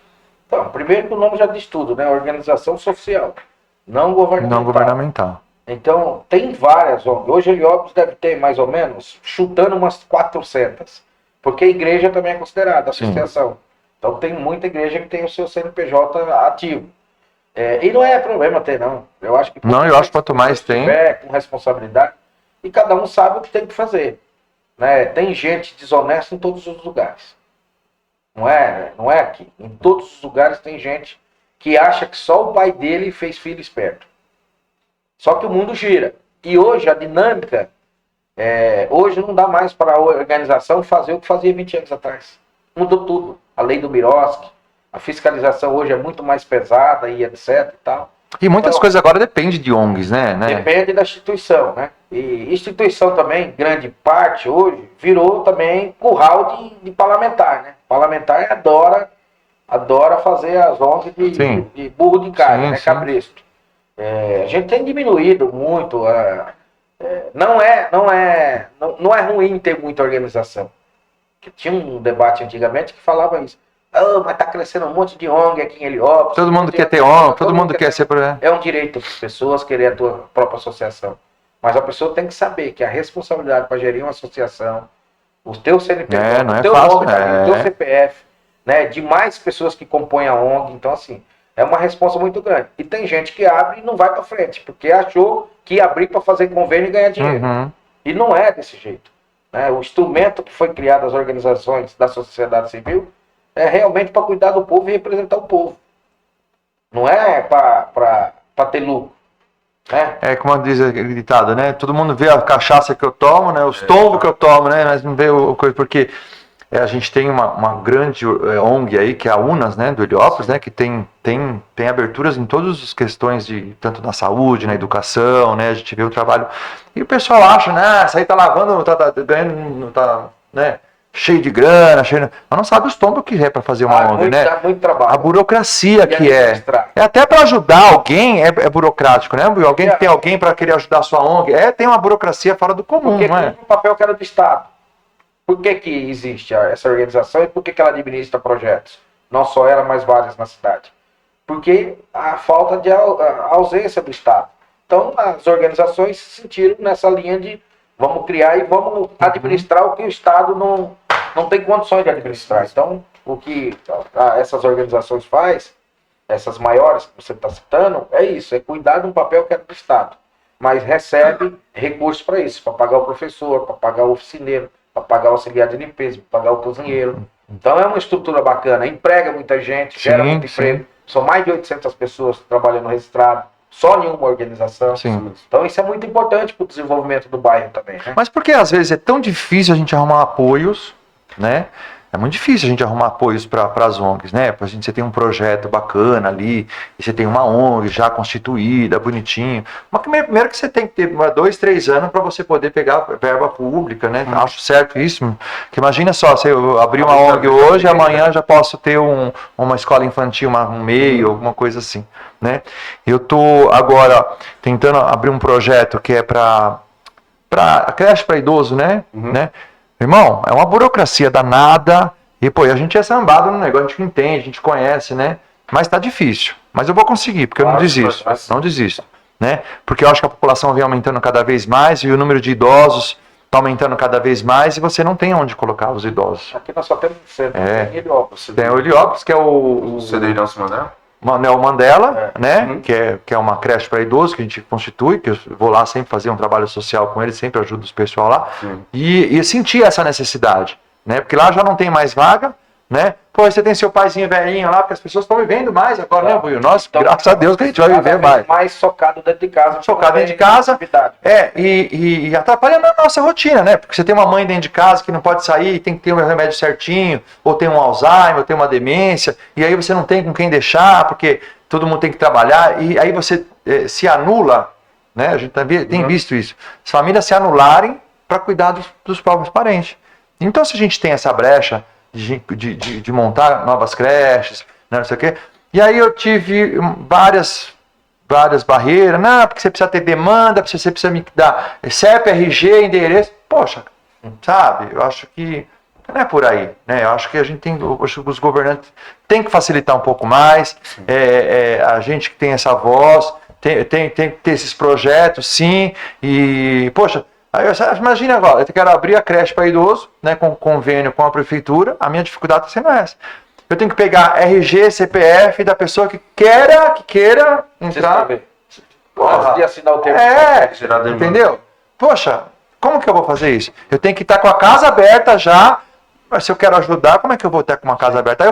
Então, primeiro que o nome já diz tudo, né? Organização social, não governamental. Não governamental. Então, tem várias ONGs. Hoje Heliópolis deve ter mais ou menos, chutando umas 400. Porque a igreja também é considerada associação. Então tem muita igreja que tem o seu CNPJ ativo. E não é problema ter, não. Eu acho que quanto mais tem, com responsabilidade, e cada um sabe o que tem que fazer. Né? Tem gente desonesta em todos os lugares. Não é aqui. Em todos os lugares tem gente que acha que só o pai dele fez filho esperto. Só que o mundo gira. E hoje a dinâmica, hoje não dá mais para a organização fazer o que fazia 20 anos atrás. Mudou tudo. A lei do Miroski, a fiscalização hoje é muito mais pesada e etc e tal. E muitas Então, coisas agora dependem de ONGs, né? depende da instituição, né? E instituição também, grande parte hoje, virou também curral de parlamentar, né? Parlamentar adora fazer as ONGs de burro de carne, Sim, né? sim. Cabresto. A gente tem diminuído muito. Não é ruim ter muita organização. Que tinha um debate antigamente que falava isso. Mas tá crescendo um monte de ONG aqui em Heliópolis. Todo mundo quer ter ONG, todo mundo quer ser... É um direito das pessoas querer a tua própria associação. Mas a pessoa tem que saber que a responsabilidade para gerir uma associação, o teu CNPJ, não é o teu fácil, nome, o teu CPF, né, de mais pessoas que compõem a ONG. Então, assim, é uma responsa muito grande. E tem gente que abre e não vai para frente, porque achou que ia abrir para fazer convênio e ganhar dinheiro. Uhum. E não é desse jeito. Né? O instrumento que foi criado das organizações da sociedade civil é realmente para cuidar do povo e representar o povo. Não é para ter lucro. Né? É como diz aquele ditado, né? Todo mundo vê a cachaça que eu tomo, né? Os tombos que eu tomo, né? Mas não vê o coisa, porque a gente tem uma grande ONG aí, que é a UNAS, né? Do Heliópolis, né? Que tem aberturas em todas as questões de tanto na saúde, na educação, né? A gente vê o trabalho. E o pessoal acha, né? Isso aí tá lavando, tá ganhando, tá, né? Cheio de grana, mas não sabe os tombos que é para fazer uma ONG, né? Dá muito trabalho. A burocracia que administrar. é até para ajudar alguém é burocrático, né? Alguém que tem alguém para querer ajudar a sua ONG, tem uma burocracia fora do comum, Porque não é? o papel que era do Estado. Por que existe essa organização e por que ela administra projetos? Não só ela, mas várias na cidade. Porque a falta de ausência do Estado. Então, as organizações se sentiram nessa linha de vamos criar e vamos administrar o que o Estado não tem condições de administrar. Então, o que essas organizações faz, essas maiores que você está citando, é isso, é cuidar de um papel que é do Estado. Mas recebe recursos para isso, para pagar o professor, para pagar o oficineiro, para pagar o auxiliar de limpeza, para pagar o cozinheiro. Então é uma estrutura bacana, emprega muita gente, gera muito emprego. São mais de 800 pessoas trabalhando registrado, só em uma organização. Sim. Então isso é muito importante para o desenvolvimento do bairro também. Né? Mas porque às vezes é tão difícil a gente arrumar apoios, né? É muito difícil a gente arrumar apoios para as ONGs, né? Por exemplo, você tem um projeto bacana ali, e você tem uma ONG já constituída, bonitinho. Mas primeiro que você tem que ter 2, 3 anos para você poder pegar verba pública, né? Acho certo isso. Que imagina só, se eu abrir uma ONG hoje, amanhã já posso ter uma escola infantil, um MEI, alguma coisa assim, né? Eu estou agora tentando abrir um projeto que é para a creche para idoso, né? Irmão, é uma burocracia danada. E, pô, a gente é sambado no negócio, a gente entende, a gente conhece, né? Mas tá difícil. Mas eu vou conseguir, porque eu não desisto. Não desisto, né? Porque eu acho que a população vem aumentando cada vez mais e o número de idosos tá aumentando cada vez mais e você não tem onde colocar os idosos. Aqui nós só temos tem Heliópolis. Tem o Heliópolis, que é o CDI Nelson Mandela. Manuel Mandela, né? Que é uma creche para idosos que a gente constitui, que eu vou lá sempre fazer um trabalho social com ele, sempre ajudo os pessoal lá. E sentir essa necessidade, né? Porque lá já não tem mais vaga, né? Pô, você tem seu paizinho velhinho lá, porque as pessoas estão vivendo mais agora, né, Rui? Nós, então, graças a Deus que a gente vai viver mais. Mais socado dentro de casa. Socado dentro de casa. E atrapalha na nossa rotina, né? Porque você tem uma mãe dentro de casa que não pode sair, tem que ter um remédio certinho, ou tem um Alzheimer, ou tem uma demência, e aí você não tem com quem deixar, porque todo mundo tem que trabalhar, e aí você se anula, né? A gente tem visto isso. As famílias se anularem para cuidar dos próprios parentes. Então, se a gente tem essa brecha de montar novas creches, né, não sei o quê. E aí eu tive várias barreiras, não, porque você precisa ter demanda, você precisa me dar CEP, RG, endereço. Poxa, sabe, eu acho que não é por aí, né? Eu acho que a gente os governantes têm que facilitar um pouco mais, a gente que tem essa voz, tem que ter esses projetos, sim, e, poxa, aí imagina agora, eu quero abrir a creche para idoso, né, com convênio com a prefeitura, a minha dificuldade está sendo essa. Eu tenho que pegar RG, CPF da pessoa que queira entrar. Antes de assinar o termo. Entendeu? Poxa, como que eu vou fazer isso? Eu tenho que estar com a casa aberta já, Mas se eu quero ajudar, como é que eu vou ter com uma casa aberta? Aí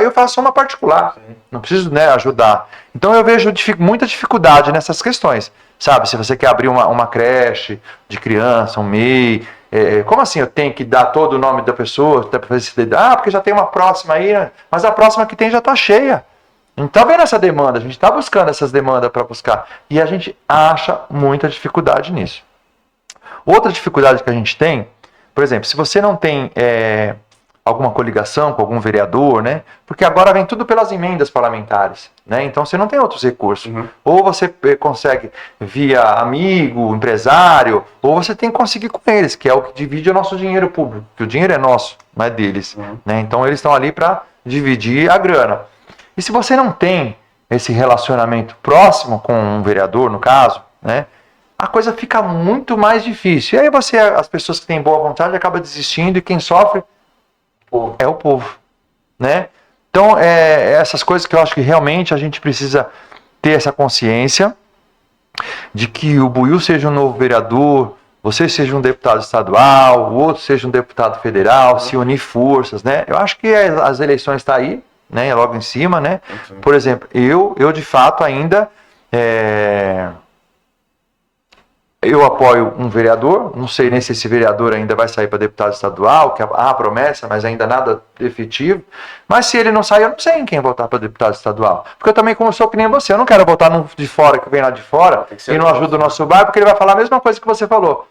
eu faço uma particular. Não preciso, né, ajudar. Então eu vejo muita dificuldade nessas questões. Sabe, se você quer abrir uma creche de criança, um MEI, como assim eu tenho que dar todo o nome da pessoa? Porque já tem uma próxima aí, né? Mas a próxima que tem já está cheia. A gente está vendo essa demanda, a gente está buscando essas demandas para buscar. E a gente acha muita dificuldade nisso. Outra dificuldade que a gente tem, por exemplo, se você não tem alguma coligação com algum vereador, né? Porque agora vem tudo pelas emendas parlamentares, né? Então você não tem outros recursos. Ou você consegue via amigo, empresário, ou você tem que conseguir com eles, que é o que divide o nosso dinheiro público, que o dinheiro é nosso, não é deles, né? Então eles estão ali para dividir a grana. E se você não tem esse relacionamento próximo com um vereador, no caso, né? A coisa fica muito mais difícil. E aí as pessoas que têm boa vontade acabam desistindo e quem sofre é o povo, né? Então, essas coisas que eu acho que realmente a gente precisa ter essa consciência de que o Buiú seja um novo vereador, você seja um deputado estadual, o outro seja um deputado federal, se unir forças, né? Eu acho que as eleições estão aí, né? Logo em cima, né? Por exemplo, eu de fato ainda eu apoio um vereador, não sei nem se esse vereador ainda vai sair para deputado estadual, que há promessa, mas ainda nada efetivo. Mas se ele não sair, eu não sei em quem votar para deputado estadual. Porque eu também, como sou que nem você, eu não quero votar num de fora que vem lá de fora e não ajuda o nosso bairro, porque ele vai falar a mesma coisa que você falou.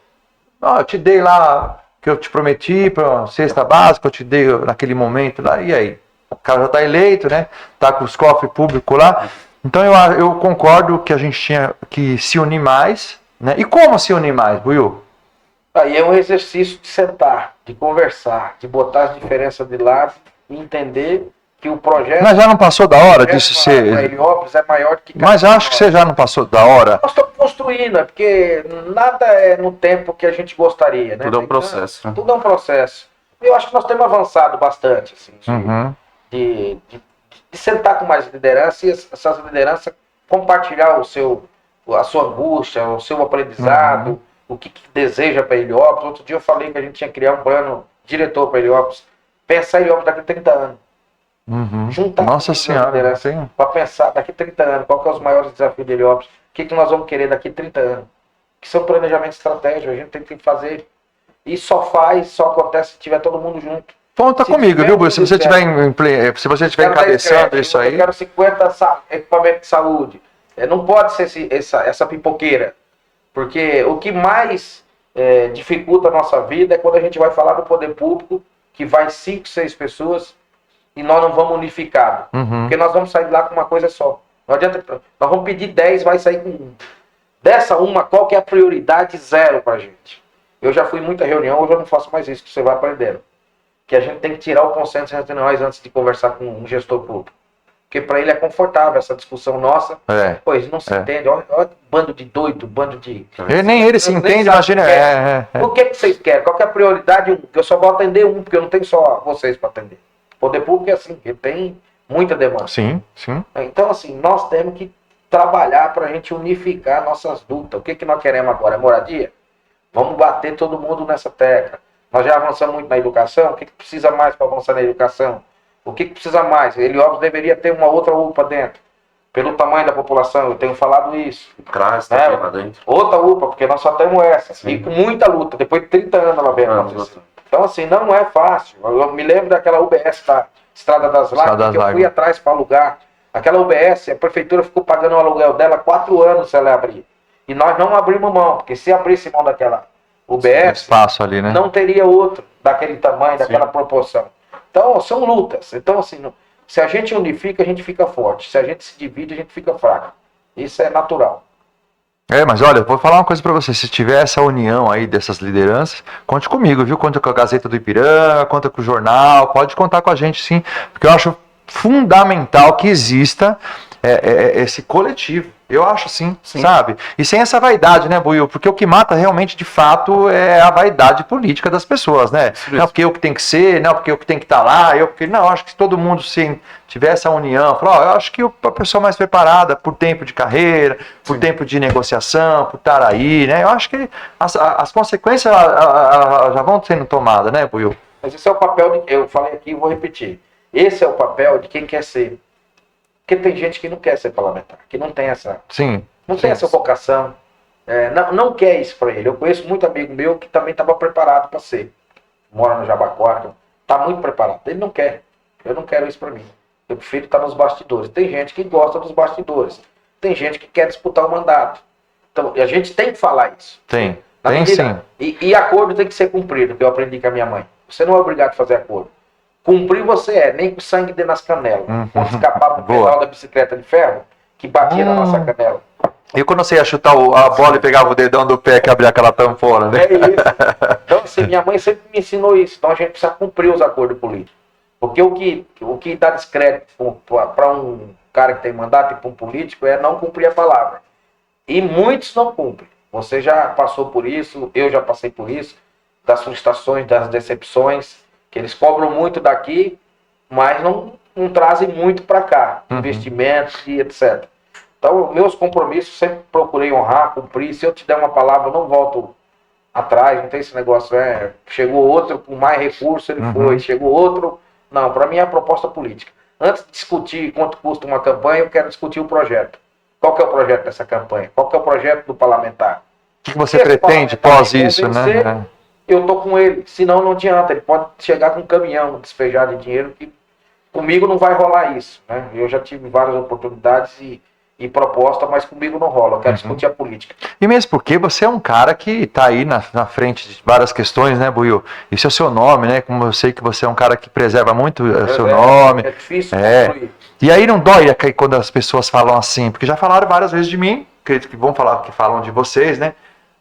Eu te dei lá, que eu te prometi para cesta básica, eu te dei naquele momento lá, e aí? O cara já está eleito, né? Está com os cofres públicos lá. Então eu concordo que a gente tinha que se unir mais. Né? E como se unir mais, Buiú? Aí é um exercício de sentar, de conversar, de botar as diferenças de lado e entender que o projeto... Mas já não passou da hora disso ser... Heliópolis é maior do que... Mas acho que você já não passou da hora. Nós estamos construindo, porque nada é no tempo que a gente gostaria, né? Tudo é um processo. Tudo é um processo. Eu acho que nós temos avançado bastante, assim, de sentar com mais liderança e essas lideranças compartilhar a sua angústia, o seu aprendizado, o que deseja para Heliópolis. Outro dia eu falei que a gente tinha que criar um plano diretor para Heliópolis. Pensar em Heliópolis daqui a 30 anos. Juntar Nossa Senhora, para pensar daqui a 30 anos, qual que é os maiores desafios de Heliópolis, o que nós vamos querer daqui a 30 anos. Que são planejamento estratégico, a gente tem que fazer. E só acontece se tiver todo mundo junto. Conta comigo, viu, Buiú? Se você estiver encabeçando isso aí... Eu quero 50 equipamentos de saúde. Não pode ser essa pipoqueira, porque o que mais dificulta a nossa vida é quando a gente vai falar do poder público, que vai 5, 6 pessoas e nós não vamos unificados, porque nós vamos sair de lá com uma coisa só. Não adianta, nós vamos pedir 10, vai sair com 1. Dessa uma, qual que é a prioridade? 0 pra gente. Eu já fui em muita reunião, hoje eu não faço mais isso, que você vai aprendendo. Que a gente tem que tirar o consenso entre nós antes de conversar com um gestor público. Porque para ele é confortável essa discussão nossa. Pois não se entende. Olha bando de doido, bando de... Nem ele se entende, imagina. O que vocês querem? Qual que é a prioridade? Eu só vou atender porque eu não tenho só vocês para atender. O poder público é assim, ele tem muita demanda. Sim. Então, assim, nós temos que trabalhar para a gente unificar nossas lutas. O que nós queremos agora? É moradia? Vamos bater todo mundo nessa tecla. Nós já avançamos muito na educação. O que precisa mais para avançar na educação? O que precisa mais? Heliópolis deveria ter uma outra UPA dentro. Pelo tamanho da população, eu tenho falado isso. CRAS tá lá dentro. Outra UPA, porque nós só temos essa. Sim. E com muita luta. Depois de 30 anos ela vem acontecer. Então, assim, não é fácil. Eu me lembro daquela UBS da Estrada das Lágrimas, que eu fui atrás para alugar. Aquela UBS, a prefeitura ficou pagando o aluguel dela 4 anos se ela abrir. E nós não abrimos mão, porque se abrisse mão daquela UBS, espaço ali, né? Não teria outro daquele tamanho, daquela proporção. Então, são lutas. Então, assim, se a gente unifica, a gente fica forte. Se a gente se divide, a gente fica fraco. Isso é natural. Mas olha, eu vou falar uma coisa pra você. Se tiver essa união aí dessas lideranças, conte comigo, viu? Conta com a Gazeta do Ipiranga, conta com o jornal, pode contar com a gente sim, porque eu acho fundamental que exista esse coletivo. Eu acho sim, sabe? E sem essa vaidade, né, Buiú? Porque o que mata realmente, de fato, é a vaidade política das pessoas, né? Não porque eu que tem que ser, não porque eu que tem que estar lá, não, acho que se todo mundo tiver essa união, falar, eu acho que a pessoa mais preparada por tempo de carreira, por tempo de negociação, por estar aí, né? Eu acho que as consequências já vão sendo tomadas, né, Buiú? Mas esse é o papel de, eu falei aqui e vou repetir. Esse é o papel de quem quer ser. Porque tem gente que não quer ser parlamentar, que não tem essa, Sim. não tem essa vocação, não quer isso para ele. Eu conheço muito amigo meu que também estava preparado para ser. Mora no Jabaquara, está muito preparado. Ele não quer. Eu não quero isso para mim. Eu prefiro estar nos bastidores. Tem gente que gosta dos bastidores. Tem gente que quer disputar o mandato. Então, a gente tem que falar isso. Tem. Na Tem medida- sim. E acordo tem que ser cumprido, que eu aprendi com a minha mãe. Você não é obrigado a fazer acordo. Cumprir você é, nem com sangue dentro das canelas. Quando escapava do Boa. pedal da bicicleta de ferro, que batia na nossa canela. E quando você ia chutar a bola e pegava o dedão do pé que abria aquela tampona, né? É isso. Então, assim, minha mãe sempre me ensinou isso. Então a gente precisa cumprir os acordos políticos. Porque o que dá descrédito para um cara que tem mandato e para um político é não cumprir a palavra. E muitos não cumprem. Você já passou por isso, eu já passei por isso, das frustrações, das decepções, que eles cobram muito daqui, mas não trazem muito para cá, investimentos e etc. Então, meus compromissos sempre procurei honrar, cumprir. Se eu te der uma palavra, eu não volto atrás, não tem esse negócio, chegou outro com mais recurso, ele foi, chegou outro. Não, para mim é a proposta política. Antes de discutir quanto custa uma campanha, eu quero discutir o projeto. Qual que é o projeto dessa campanha? Qual que é o projeto do parlamentar? O que você Esse pretende parlamentar pós isso, convencer, né? Eu tô com ele, senão não adianta. Ele pode chegar com um caminhão despejado de dinheiro, que comigo não vai rolar isso, né? Eu já tive várias oportunidades e propostas, mas comigo não rola. Eu quero discutir a política. E mesmo porque você é um cara que está aí na frente de várias questões, né, Buiu? Isso é o seu nome, né? Como eu sei que você é um cara que preserva muito o seu nome. É difícil construir. E aí não dói quando as pessoas falam assim, porque já falaram várias vezes de mim, acredito que vão falar, que falam de vocês, né?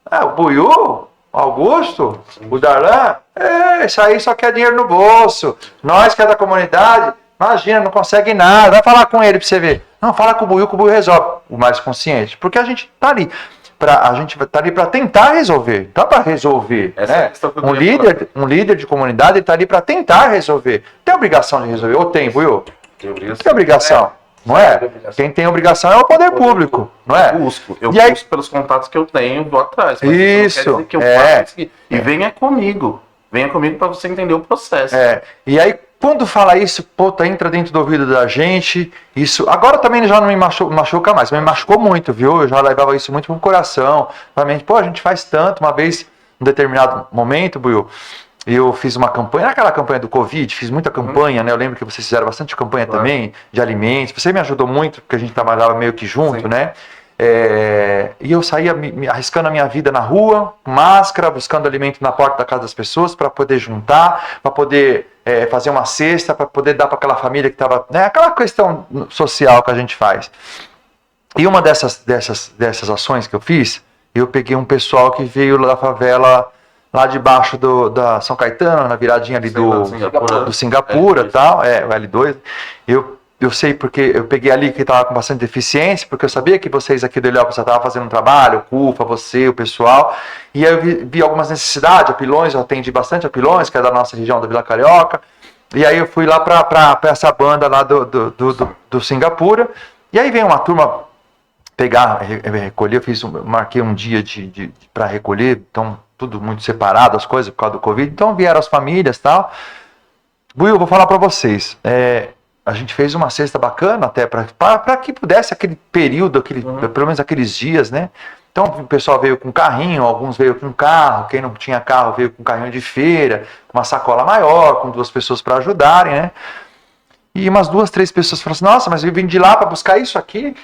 Ah, o Buiu, o Augusto, o Darlan, isso aí só quer dinheiro no bolso. Nós que é da comunidade, imagina, não consegue nada. Vai falar com ele pra você ver. Não, fala com o Buiu resolve. O mais consciente. Porque a gente tá ali. A gente tá ali para tentar resolver. Não para resolver. Essa é Né? a questão que eu queria Um líder de comunidade ele tá ali para tentar resolver. Tem obrigação de resolver. Ou tem, Buiu? Tem obrigação. Não é? Quem tem obrigação é o poder público, não é? Eu E aí- busco pelos contatos que eu tenho, vou atrás. Mas Isso, não quer dizer que eu faço isso. E venha comigo. Venha comigo para você entender o processo. E aí, quando fala isso, puta, entra dentro do ouvido da gente, isso... Agora também já não me machuca mais, mas me machucou muito, viu? Eu já levava isso muito pro coração. Realmente, pô, a gente faz tanto. Uma vez, em determinado momento, Buiu, eu fiz uma campanha, naquela campanha do Covid, fiz muita campanha, né? Eu lembro que vocês fizeram bastante campanha também, de alimentos. Você me ajudou muito, porque a gente trabalhava meio que junto, Sim. né? E eu saía me arriscando a minha vida na rua, com máscara, buscando alimento na porta da casa das pessoas para poder juntar, para poder fazer uma cesta, para poder dar para aquela família que estava, né, aquela questão social que a gente faz. E uma dessas ações que eu fiz, eu peguei um pessoal que veio da favela lá debaixo da São Caetano, na viradinha ali do Singapura e tal, o L2. Eu sei porque eu peguei ali que estava com bastante deficiência, porque eu sabia que vocês aqui do Heliópolis já estavam fazendo um trabalho, o CUFA, você, o pessoal, e aí eu vi algumas necessidades, Apilões, eu atendi bastante Apilões, que é da nossa região da Vila Carioca, e aí eu fui lá para essa banda lá do Singapura, e aí veio uma turma pegar, recolher, marquei um dia para recolher, então tudo muito separado as coisas por causa do Covid, então vieram as famílias e tal. Buiu, eu vou falar para vocês, a gente fez uma cesta bacana até para que pudesse aquele período, pelo menos aqueles dias, né? Então o pessoal veio com carrinho, alguns veio com carro, quem não tinha carro veio com carrinho de feira, com uma sacola maior, com 2 pessoas para ajudarem, né? E umas 2, 3 pessoas falaram assim, nossa, mas eu vim de lá para buscar isso aqui?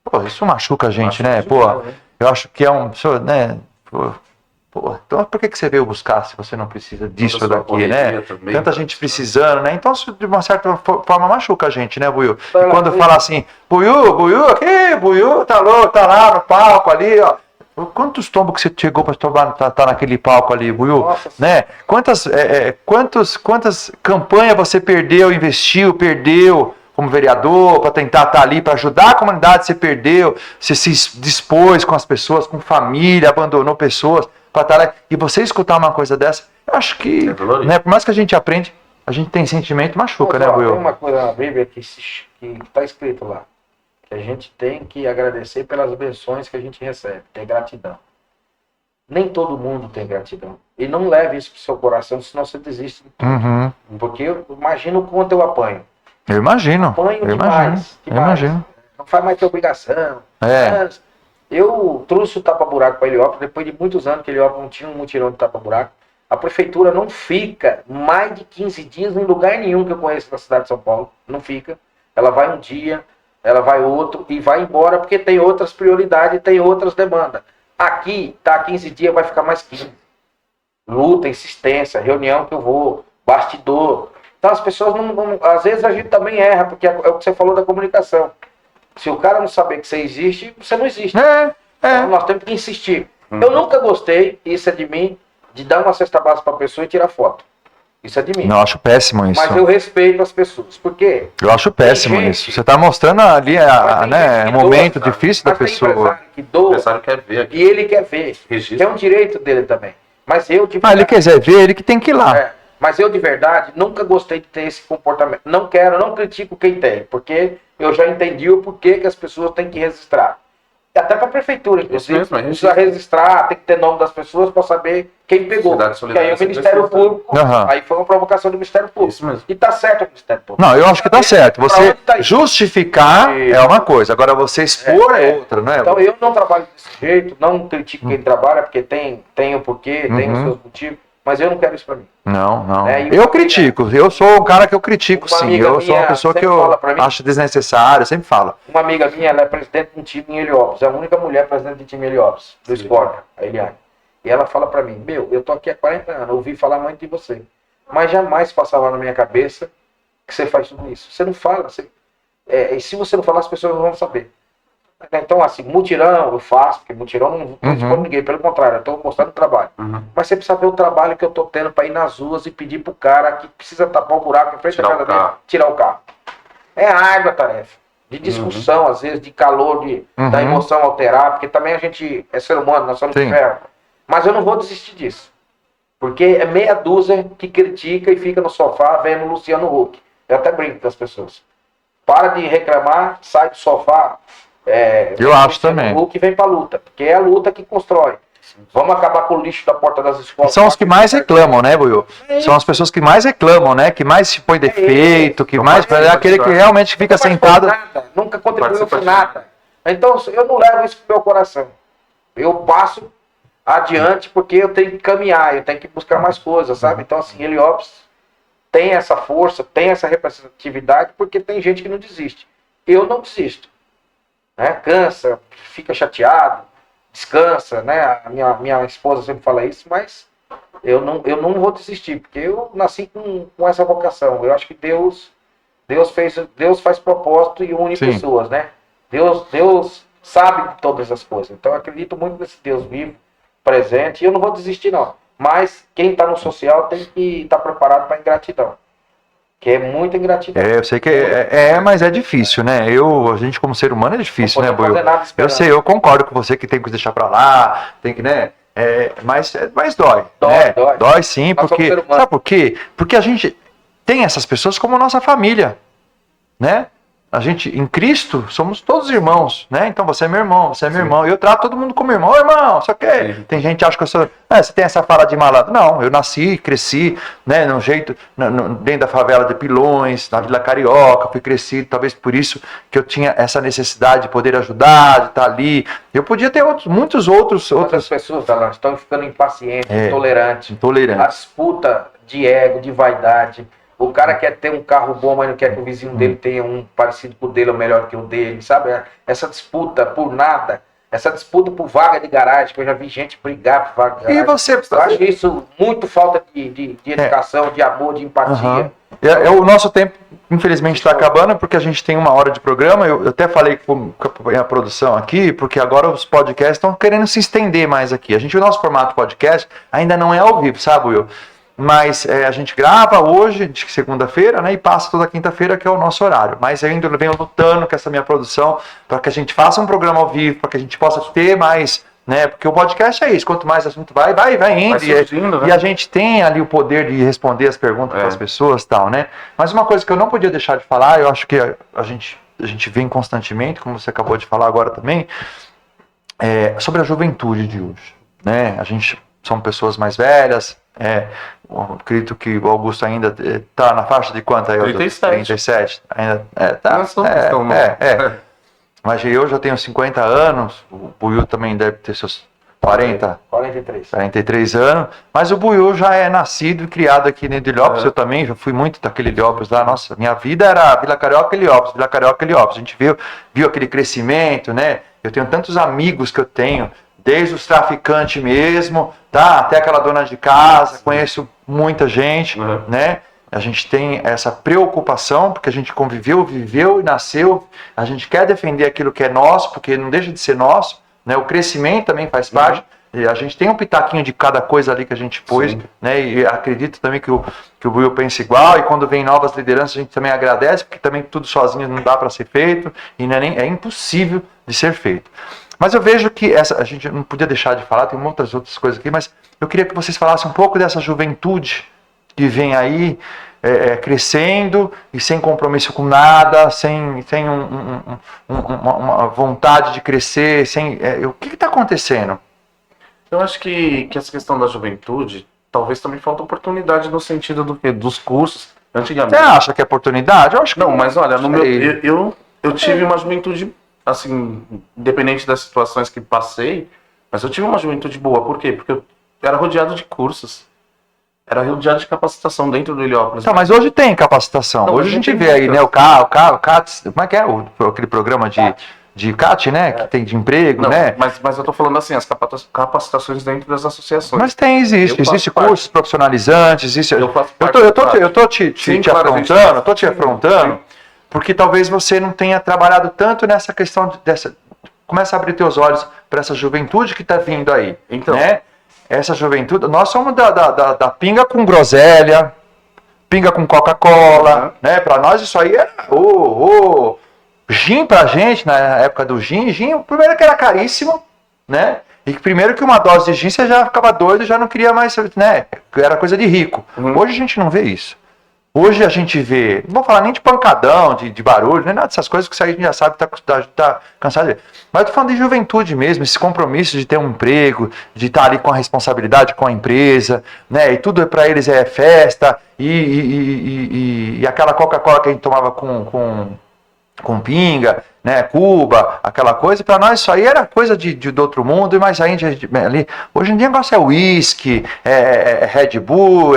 Pô, isso machuca a gente, né? Pô, eu acho que é um... né? Pô, então por que você veio buscar se você não precisa disso daqui, né? Também. Tanta gente precisando, né? Então isso de uma certa forma machuca a gente, né, Buiu? E quando fala assim, Buiu, aqui, Buiu, tá lá no palco ali, ó. Quantos tombos que você chegou para tomar, tá naquele palco ali, Buiu? Nossa, Né? Quantas campanhas você perdeu como vereador, para tentar estar ali, para ajudar a comunidade, você perdeu, você se dispôs com as pessoas, com família, abandonou pessoas, para estar lá. E você escutar uma coisa dessa, eu acho que, né, por mais que a gente aprende, a gente tem sentimento, machuca, Mas, né, ó, Buiu? tem uma coisa na Bíblia que está escrito lá, que a gente tem que agradecer pelas benções que a gente recebe, ter gratidão. Nem todo mundo tem gratidão. E não leve isso pro seu coração, senão você desiste de tudo. Uhum. Porque eu imagino o quanto eu apanho. Eu imagino. Apanho Eu demais, imagino. Eu demais. imagino. Não faz mais ter obrigação. É. Eu trouxe o tapa-buraco para Heliópolis, depois de muitos anos que Heliópolis não tinha um mutirão de tapa-buraco. A prefeitura não fica mais de 15 dias em lugar nenhum que eu conheço na cidade de São Paulo. Não fica. Ela vai um dia, ela vai outro e vai embora porque tem outras prioridades, tem outras demandas. Aqui, tá 15 dias, vai ficar mais 15. Luta, insistência, reunião que eu vou, bastidor. Então as pessoas às vezes a gente também erra, porque é o que você falou da comunicação. Se o cara não saber que você existe, você não existe. Então nós temos que insistir. Eu nunca gostei, isso é de mim, de dar uma cesta básica para a pessoa e tirar foto. Isso é de mim. Não, eu acho péssimo isso. Mas eu respeito as pessoas. Por quê? Eu acho péssimo Tem isso. gente- Você está mostrando ali Mas tem né, gente um que momento doa, difícil da mas tem pessoa. empresário que O doa empresário quer ver aqui. e ele quer ver. Registro. Que é um direito dele também. Mas eu de Ah, ele quiser ver, ele que tem que ir lá. Mas eu de verdade nunca gostei de ter esse comportamento. Não quero, não critico quem tem, porque eu já entendi o porquê que as pessoas têm que registrar. E até para a prefeitura, inclusive, Isso mesmo, precisa registrar, tem que ter nome das pessoas para saber quem pegou. Cidade E aí Solidária o Ministério sempre precisa. Público, Aham. aí foi uma provocação do Ministério Público. Isso mesmo. E tá certo o Ministério Público. Não, eu acho que tá certo. Pra Você onde tá indo? justificar Isso. é uma coisa, agora você expor é outra, né? Então eu não trabalho desse jeito, não critico quem trabalha, porque tem o porquê, tem os seus motivos, mas eu não quero isso para mim. Não, não. É, e Eu uma critico, eu sou um cara que eu critico, uma sim. amiga Eu sou uma minha pessoa que sempre eu fala pra mim- acho desnecessário, eu sempre falo. Uma amiga minha, ela é presidente de um time em Heliópolis, é a única mulher presidente de time em Heliópolis, do Sim. esporte, a Eliane. E ela fala pra mim, eu tô aqui há 40 anos, ouvi falar muito de você, mas jamais passava na minha cabeça que você faz tudo isso. Você não fala, e se você não falar, as pessoas não vão saber. Então, assim, mutirão eu faço, porque mutirão não escondo ninguém, pelo contrário, eu tô mostrando o trabalho. Mas você precisa ver o trabalho que eu tô tendo para ir nas ruas e pedir pro cara que precisa tapar o buraco em frente à Tirar casa o dele, carro. tirar o carro. É árdua a tarefa. De discussão, às vezes, de calor, da emoção alterar, porque também a gente é ser humano, nós somos de Sim. ferro. Mas eu não vou desistir disso. Porque é meia dúzia que critica e fica no sofá vendo o Luciano Huck. Eu até brinco com as pessoas. Para de reclamar, sai do sofá. Eu acho também. O Huck vem pra luta, porque é a luta que constrói. Vamos acabar com o lixo da porta das escolas. São os que mais reclamam, né, Buiu? São as pessoas que mais reclamam, né? Que mais se põe defeito, que mais. É aquele que realmente fica sentado. Nunca contribuiu com Participa nada. Então eu não levo isso pro meu coração. Eu passo adiante porque eu tenho que caminhar, eu tenho que buscar mais coisas, sabe? Então, assim, Heliópolis tem essa força, tem essa representatividade, porque tem gente que não desiste. Eu não desisto. Né? Cansa, fica chateado, descansa, né? A minha esposa sempre fala isso, mas eu não vou desistir, porque eu nasci com essa vocação. Eu acho que Deus faz propósito e une Sim. pessoas, né? Deus sabe de todas as coisas. Então eu acredito muito nesse Deus vivo, presente, e eu não vou desistir não. Mas quem está no social tem que estar preparado para ingratidão. Que é muita ingratidão. Eu sei que mas é difícil, né? A gente como ser humano é difícil, Não né, pode Buiu? fazer nada esperando. Eu sei, eu concordo com você que tem que deixar pra lá, tem que, né? Mas dói. Dói, né? dói. Dói sim, Nós somos porque. ser humano. Sabe por quê? Porque a gente tem essas pessoas como nossa família, né? A gente, em Cristo, somos todos irmãos, né? Então você é meu irmão, você é meu irmão. Eu trato todo mundo como irmão. Ô, irmão, só que tem gente que acha que eu sou. Você tem essa fala de malandro. Não, eu nasci, cresci, né? Num jeito, dentro da favela de Pilões, na Vila Carioca, fui crescido, talvez por isso que eu tinha essa necessidade de poder ajudar, de estar ali. Eu podia ter muitas outras Outras pessoas Alan, estão ficando impacientes, intolerantes. A intolerantes. disputa de ego, de vaidade. O cara quer ter um carro bom, mas não quer que o vizinho dele tenha um parecido com o dele ou melhor que o dele, sabe? Essa disputa por nada, essa disputa por vaga de garagem, que eu já vi gente brigar por vaga de garagem. E você. Eu acho isso muito falta de educação, de amor, de empatia. O nosso tempo, infelizmente, está acabando, porque a gente tem 1 hora de programa. Eu até falei com a produção aqui, porque agora os podcasts estão querendo se estender mais aqui. O nosso formato podcast ainda não é ao vivo, sabe, Will? Mas a gente grava hoje, de segunda-feira, né? E passa toda quinta-feira, que é o nosso horário. Mas eu ainda venho lutando com essa minha produção para que a gente faça um programa ao vivo, para que a gente possa ter mais, né? Porque o podcast é isso, quanto mais assunto vai indo. Surgindo, né? E a gente tem ali o poder de responder as perguntas das pessoas e tal, né? Mas uma coisa que eu não podia deixar de falar, eu acho que a gente vem constantemente, como você acabou de falar agora também, sobre a juventude de hoje, né? A gente são pessoas mais velhas. Eu acredito que o Augusto ainda está na faixa de quanto aí? 37. 37. Ainda tá. Não sou questão, não. Mas eu já tenho 50 anos, o Buiú também deve ter seus 43 anos, mas o Buiú já é nascido e criado aqui em Heliópolis, eu também já fui muito daquele Heliópolis lá, nossa, minha vida era Vila Carioca e Heliópolis, Vila Carioca e Heliópolis, a gente viu aquele crescimento, né, eu tenho tantos amigos que eu tenho, desde os traficantes mesmo, tá, até aquela dona de casa, conheço muita gente, né, a gente tem essa preocupação, porque a gente conviveu, viveu e nasceu, a gente quer defender aquilo que é nosso, porque não deixa de ser nosso, né? O crescimento também faz parte. A gente tem um pitaquinho de cada coisa ali que a gente pôs, né? E acredito também que o Buiú pensa igual. E quando vem novas lideranças, a gente também agradece, porque também tudo sozinho não dá para ser feito e não é impossível de ser feito. Mas eu vejo que a gente não podia deixar de falar, tem muitas outras coisas aqui, mas eu queria que vocês falassem um pouco dessa juventude que vem aí crescendo e sem compromisso com nada, sem uma vontade de crescer, o que está acontecendo? Eu acho que essa questão da juventude, talvez também falta oportunidade no sentido dos cursos. Antigamente. Você acha que é oportunidade? Eu acho que não, mas olha, eu tive uma juventude, assim, independente das situações que passei, mas eu tive uma juventude boa. Por quê? Porque eu era rodeado de cursos. Era rodeado de capacitação dentro do Heliópolis. Não, mas hoje tem capacitação. Hoje a gente vê aí, né, o CAT, como é que é? Aquele programa de CAT, né? Que tem de emprego, não, né? Mas eu tô falando assim, as capacitações dentro das associações. Mas existe cursos profissionalizantes, existe. Eu tô te afrontando, porque talvez você não tenha trabalhado tanto nessa questão começa a abrir teus olhos para essa juventude que está vindo aí, então, né? Essa juventude, nós somos da pinga com groselha, pinga com Coca-Cola, né? Para nós isso aí era gin pra gente, na época do gin, primeiro que era caríssimo, né? E primeiro que uma dose de gin você já ficava doido, já não queria mais, né? Era coisa de rico. Hoje a gente não vê isso. Hoje a gente vê, não vou falar nem de pancadão, de barulho, nem nada dessas coisas que a gente já sabe que tá cansado de ver. Mas eu tô falando de juventude mesmo, esse compromisso de ter um emprego, de estar ali com a responsabilidade com a empresa, né? E tudo para eles é festa, e aquela Coca-Cola que a gente tomava com pinga, né, Cuba, aquela coisa, para nós isso aí era coisa do outro mundo, mas a gente ali, hoje em dia o negócio é uísque, Red Bull,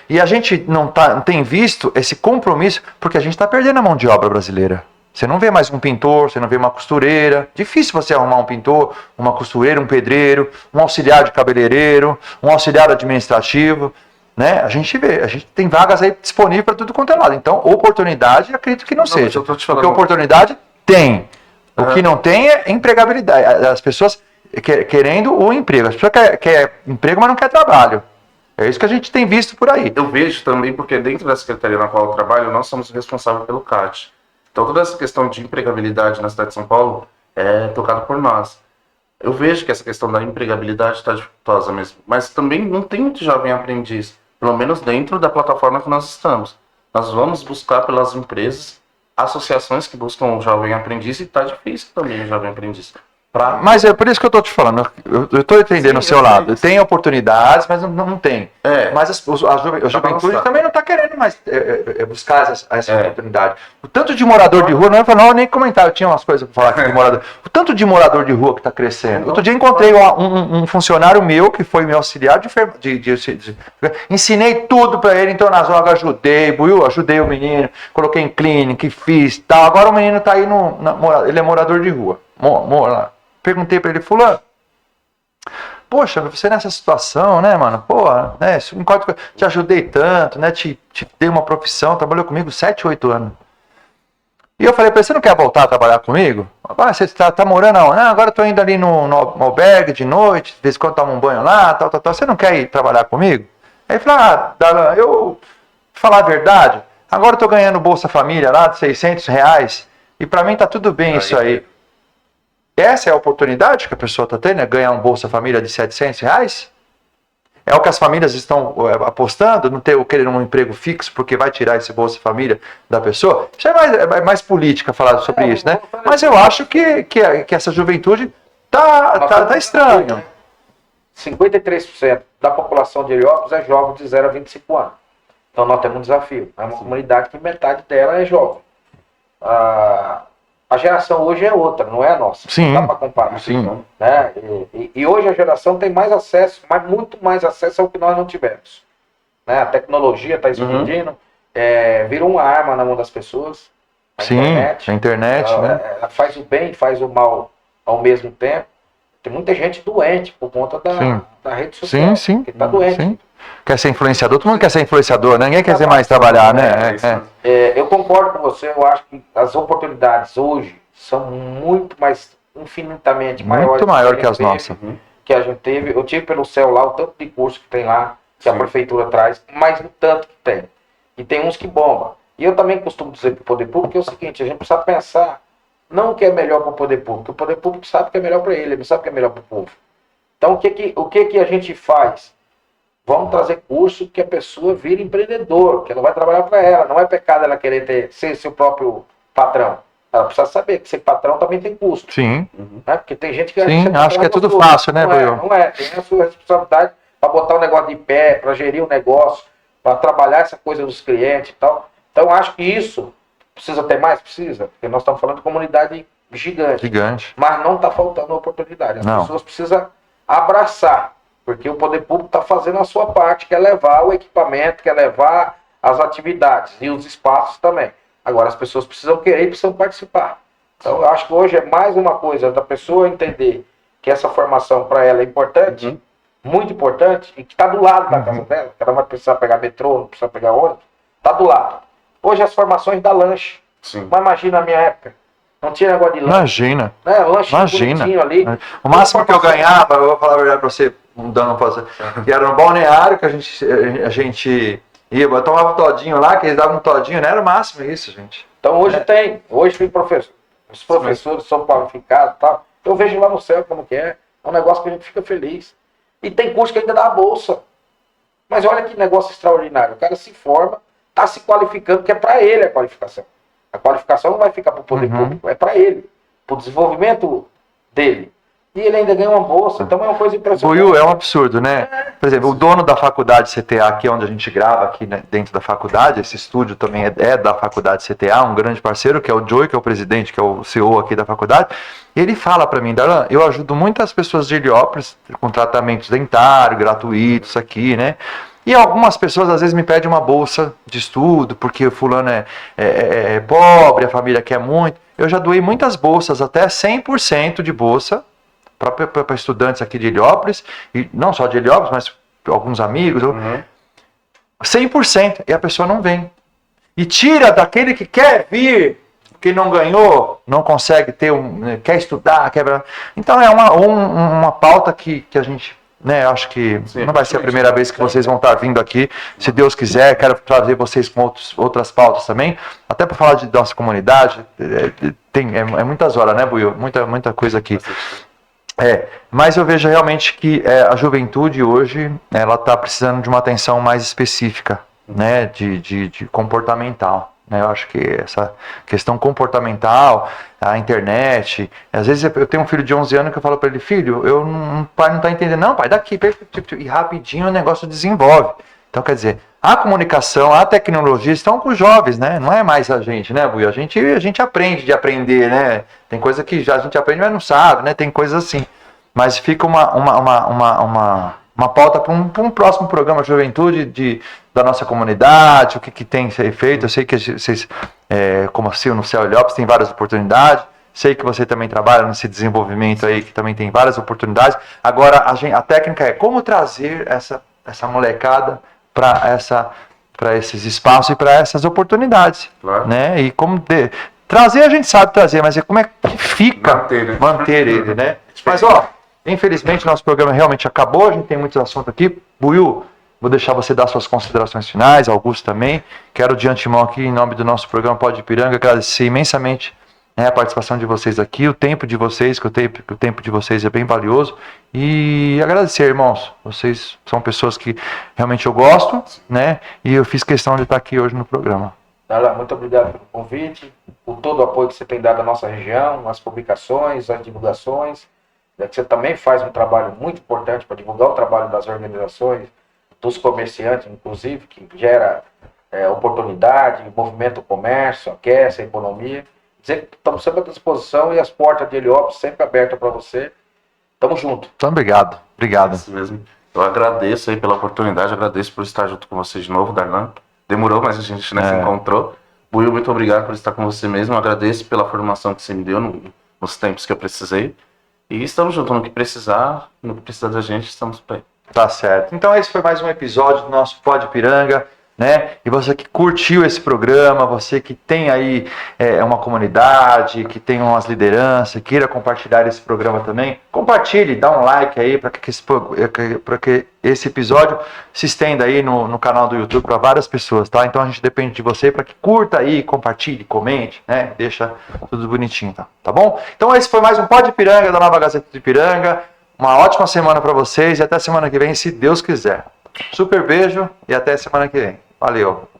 e a gente não tem visto esse compromisso, porque a gente está perdendo a mão de obra brasileira. Você não vê mais um pintor, você não vê uma costureira, difícil você arrumar um pintor, uma costureira, um pedreiro, um auxiliar de cabeleireiro, um auxiliar administrativo, né? A gente tem vagas aí disponíveis para tudo quanto é lado. Então, oportunidade, acredito que não seja. Porque oportunidade tem. O que não tem é empregabilidade. As pessoas querendo o emprego. As pessoas querem emprego, mas não quer trabalho. É isso que a gente tem visto por aí. Eu vejo também, porque dentro da secretaria na qual eu trabalho, nós somos responsáveis pelo CAT. Então, toda essa questão de empregabilidade na cidade de São Paulo é tocada por nós. Eu vejo que essa questão da empregabilidade está dificultosa mesmo. Mas também não tem muito jovem aprendiz. Pelo menos dentro da plataforma que nós estamos. Nós vamos buscar pelas empresas, associações que buscam um jovem aprendiz, e está difícil também o jovem aprendiz. Mas é por isso que eu estou te falando, eu estou entendendo o seu lado. Tem oportunidades, mas não tem. Mas a juventude também não está querendo mais buscar essa oportunidade. O tanto de morador de rua, não é nem comentar, eu tinha umas coisas para falar aqui de morador. O tanto de morador de rua que está crescendo. Outro dia encontrei um funcionário meu, que foi meu auxiliar ensinei tudo para ele, então nas horas ajudei o menino, coloquei em clínica, fiz tal. Agora o menino está aí, ele é morador de rua, mora lá. Perguntei pra ele, fulano, poxa, você nessa situação, né, mano, porra, né, te ajudei tanto, né, te dei uma profissão, trabalhou comigo 7, 8 anos. E eu falei pra ele, você não quer voltar a trabalhar comigo? Você tá morando aonde? Não, agora eu tô indo ali no albergue de noite, de vez em quando tomo um banho lá, tal, você não quer ir trabalhar comigo? Aí ele falou, eu, falar a verdade, agora eu tô ganhando Bolsa Família lá de R$600, e pra mim tá tudo bem isso aí. Essa é a oportunidade que a pessoa está tendo, é ganhar um Bolsa Família de R$700? É o que as famílias estão apostando, não querendo um emprego fixo, porque vai tirar esse Bolsa Família da pessoa? Isso é mais política falar sobre isso, né? Mas eu acho que essa juventude tá estranho. 53% da população de Heliópolis é jovem de 0 a 25 anos. Então nós temos um desafio. É uma comunidade que metade dela é jovem. A geração hoje é outra, não é a nossa. Sim. Não dá para comparar. Sim. Né? E hoje a geração tem mais acesso, mas muito mais acesso ao que nós não tivemos. Né? A tecnologia está explodindo, virou uma arma na mão das pessoas. Sim, a internet, ela, né? ela faz o bem e faz o mal ao mesmo tempo. Tem muita gente doente por conta da rede social. Sim. Que está doente. Sim. Quer ser influenciador? Todo mundo quer ser influenciador, né? Ninguém quer ser mais trabalhar, né? Eu concordo com você, eu acho que as oportunidades hoje são muito mais, infinitamente maiores. Muito maior que as nossas. Que a gente teve. Eu tive pelo céu lá o tanto de curso que tem lá, que a prefeitura traz, mas no tanto que tem. E tem uns que bombam. E eu também costumo dizer para o poder público que é o seguinte, a gente precisa pensar não o que é melhor para o poder público, o poder público sabe o que é melhor para ele não sabe o que é melhor para o povo. Então o que a gente faz? Vamos trazer curso que a pessoa vire empreendedor, que ela vai trabalhar para ela. Não é pecado ela querer ser seu próprio patrão. Ela precisa saber que ser patrão também tem custo. Sim. Né? Porque tem gente que... Sim, acho que é tudo fácil, né, Buiu? Não é. Tem a sua responsabilidade para botar o negócio de pé, para gerir o negócio, para trabalhar essa coisa dos clientes e tal. Então, acho que isso precisa ter mais? Precisa. Porque nós estamos falando de comunidade gigante. Mas não está faltando oportunidade. As pessoas precisam abraçar. Porque o poder público está fazendo a sua parte, que é levar o equipamento, que é levar as atividades e os espaços também. Agora, as pessoas precisam querer e precisam participar. Então, eu acho que hoje é mais uma coisa da pessoa entender que essa formação para ela é importante, muito importante, e que está do lado da casa dela, que ela não vai precisar pegar metrô, não precisa pegar ônibus, está do lado. Hoje as formações dá lanche. Sim. Mas imagina a minha época. Não tinha negócio de lanche. Imagina. Né? Lanche bonitinho ali. O máximo que eu ganhava, eu vou falar a verdade pra você, mudando pra você, que era no balneário que a gente ia, eu tomava um todinho lá, que eles davam um todinho, não era o máximo isso, gente. Então hoje tem. Hoje tem professor. Os professores são qualificados e tal. Eu vejo lá no céu como que é. É um negócio que a gente fica feliz. E tem curso que ainda dá a bolsa. Mas olha que negócio extraordinário. O cara se forma, está se qualificando, que é para ele a qualificação. A qualificação não vai ficar para o poder público, é para ele, para o desenvolvimento dele. E ele ainda ganha uma bolsa, então é uma coisa impressionante. Buiu, é um absurdo, né? Por exemplo, o dono da faculdade CTA, aqui onde a gente grava, aqui dentro da faculdade, esse estúdio também é da faculdade CTA, um grande parceiro, que é o Joey, que é o presidente, que é o CEO aqui da faculdade. Ele fala para mim, Darlan, eu ajudo muitas pessoas de Heliópolis com tratamentos dentários, gratuitos aqui, né? E algumas pessoas às vezes me pedem uma bolsa de estudo, porque o fulano é pobre, a família quer muito. Eu já doei muitas bolsas, até 100% de bolsa, para estudantes aqui de Heliópolis, e não só de Heliópolis, mas alguns amigos. 100%, e a pessoa não vem. E tira daquele que quer vir, que não ganhou, não consegue ter quer estudar, Então é uma pauta que a gente... Né, acho que não vai ser a primeira vez que vocês vão estar vindo aqui. Se Deus quiser, quero trazer vocês com outras pautas também. Até para falar de nossa comunidade. É muitas horas, né, Buiu? Muita coisa aqui. Mas eu vejo realmente que a juventude hoje ela está precisando de uma atenção mais específica, né, de comportamental. Eu acho que essa questão comportamental, a internet, às vezes eu tenho um filho de 11 anos que eu falo para ele, filho, o pai não está entendendo, não, pai, daqui, e rapidinho o negócio desenvolve. Então, quer dizer, a comunicação, a tecnologia estão com os jovens, né? Não é mais a gente, né, Buiu? A gente aprende de aprender, né? Tem coisa que já a gente aprende, mas não sabe, né? Tem coisas assim. Mas fica uma pauta para um próximo programa Juventude da nossa comunidade, o que tem que ser feito. Eu sei que vocês, como assim, no Céu Heliópolis, tem várias oportunidades. Sei que você também trabalha nesse desenvolvimento aí, que também tem várias oportunidades. Agora, a técnica é como trazer essa molecada para esses espaços e para essas oportunidades. Claro. Né? E como trazer, a gente sabe trazer, mas como é que fica manter ele, né? Mas, infelizmente, nosso programa realmente acabou, a gente tem muitos assuntos aqui. Buiu, vou deixar você dar suas considerações finais, Augusto também. Quero de antemão aqui, em nome do nosso programa Pode Ipiranga, agradecer imensamente a participação de vocês aqui, o tempo de vocês, que o tempo de vocês é bem valioso. E agradecer, irmãos. Vocês são pessoas que realmente eu gosto, né? E eu fiz questão de estar aqui hoje no programa. Muito obrigado pelo convite, por todo o apoio que você tem dado à nossa região, as publicações, as divulgações. né, que você também faz um trabalho muito importante para divulgar o trabalho das organizações, dos comerciantes, inclusive, que gera oportunidade, movimenta o comércio, aquece a economia. Dizer que estamos sempre à disposição e as portas de Heliópolis sempre abertas para você. Tamo junto. Então, obrigado. Obrigado. Isso mesmo. Eu agradeço aí pela oportunidade, agradeço por estar junto com vocês de novo, Darlan. Demorou, mas a gente se encontrou. Buiu, muito obrigado por estar com você mesmo. Agradeço pela formação que você me deu nos tempos que eu precisei. E estamos juntos no que precisar da gente, estamos por aí. Tá certo. Então esse foi mais um episódio do nosso Pod Piranga, né? E você que curtiu esse programa, você que tem aí uma comunidade, que tem umas lideranças, queira compartilhar esse programa também, compartilhe, dá um like aí para que esse episódio se estenda aí no canal do YouTube para várias pessoas, tá? Então a gente depende de você para que curta aí, compartilhe, comente, né? Deixa tudo bonitinho, tá bom? Então esse foi mais um Pod Piranga da Nova Gazeta do Ipiranga. Uma ótima semana para vocês e até semana que vem, se Deus quiser. Super beijo e até semana que vem. Valeu!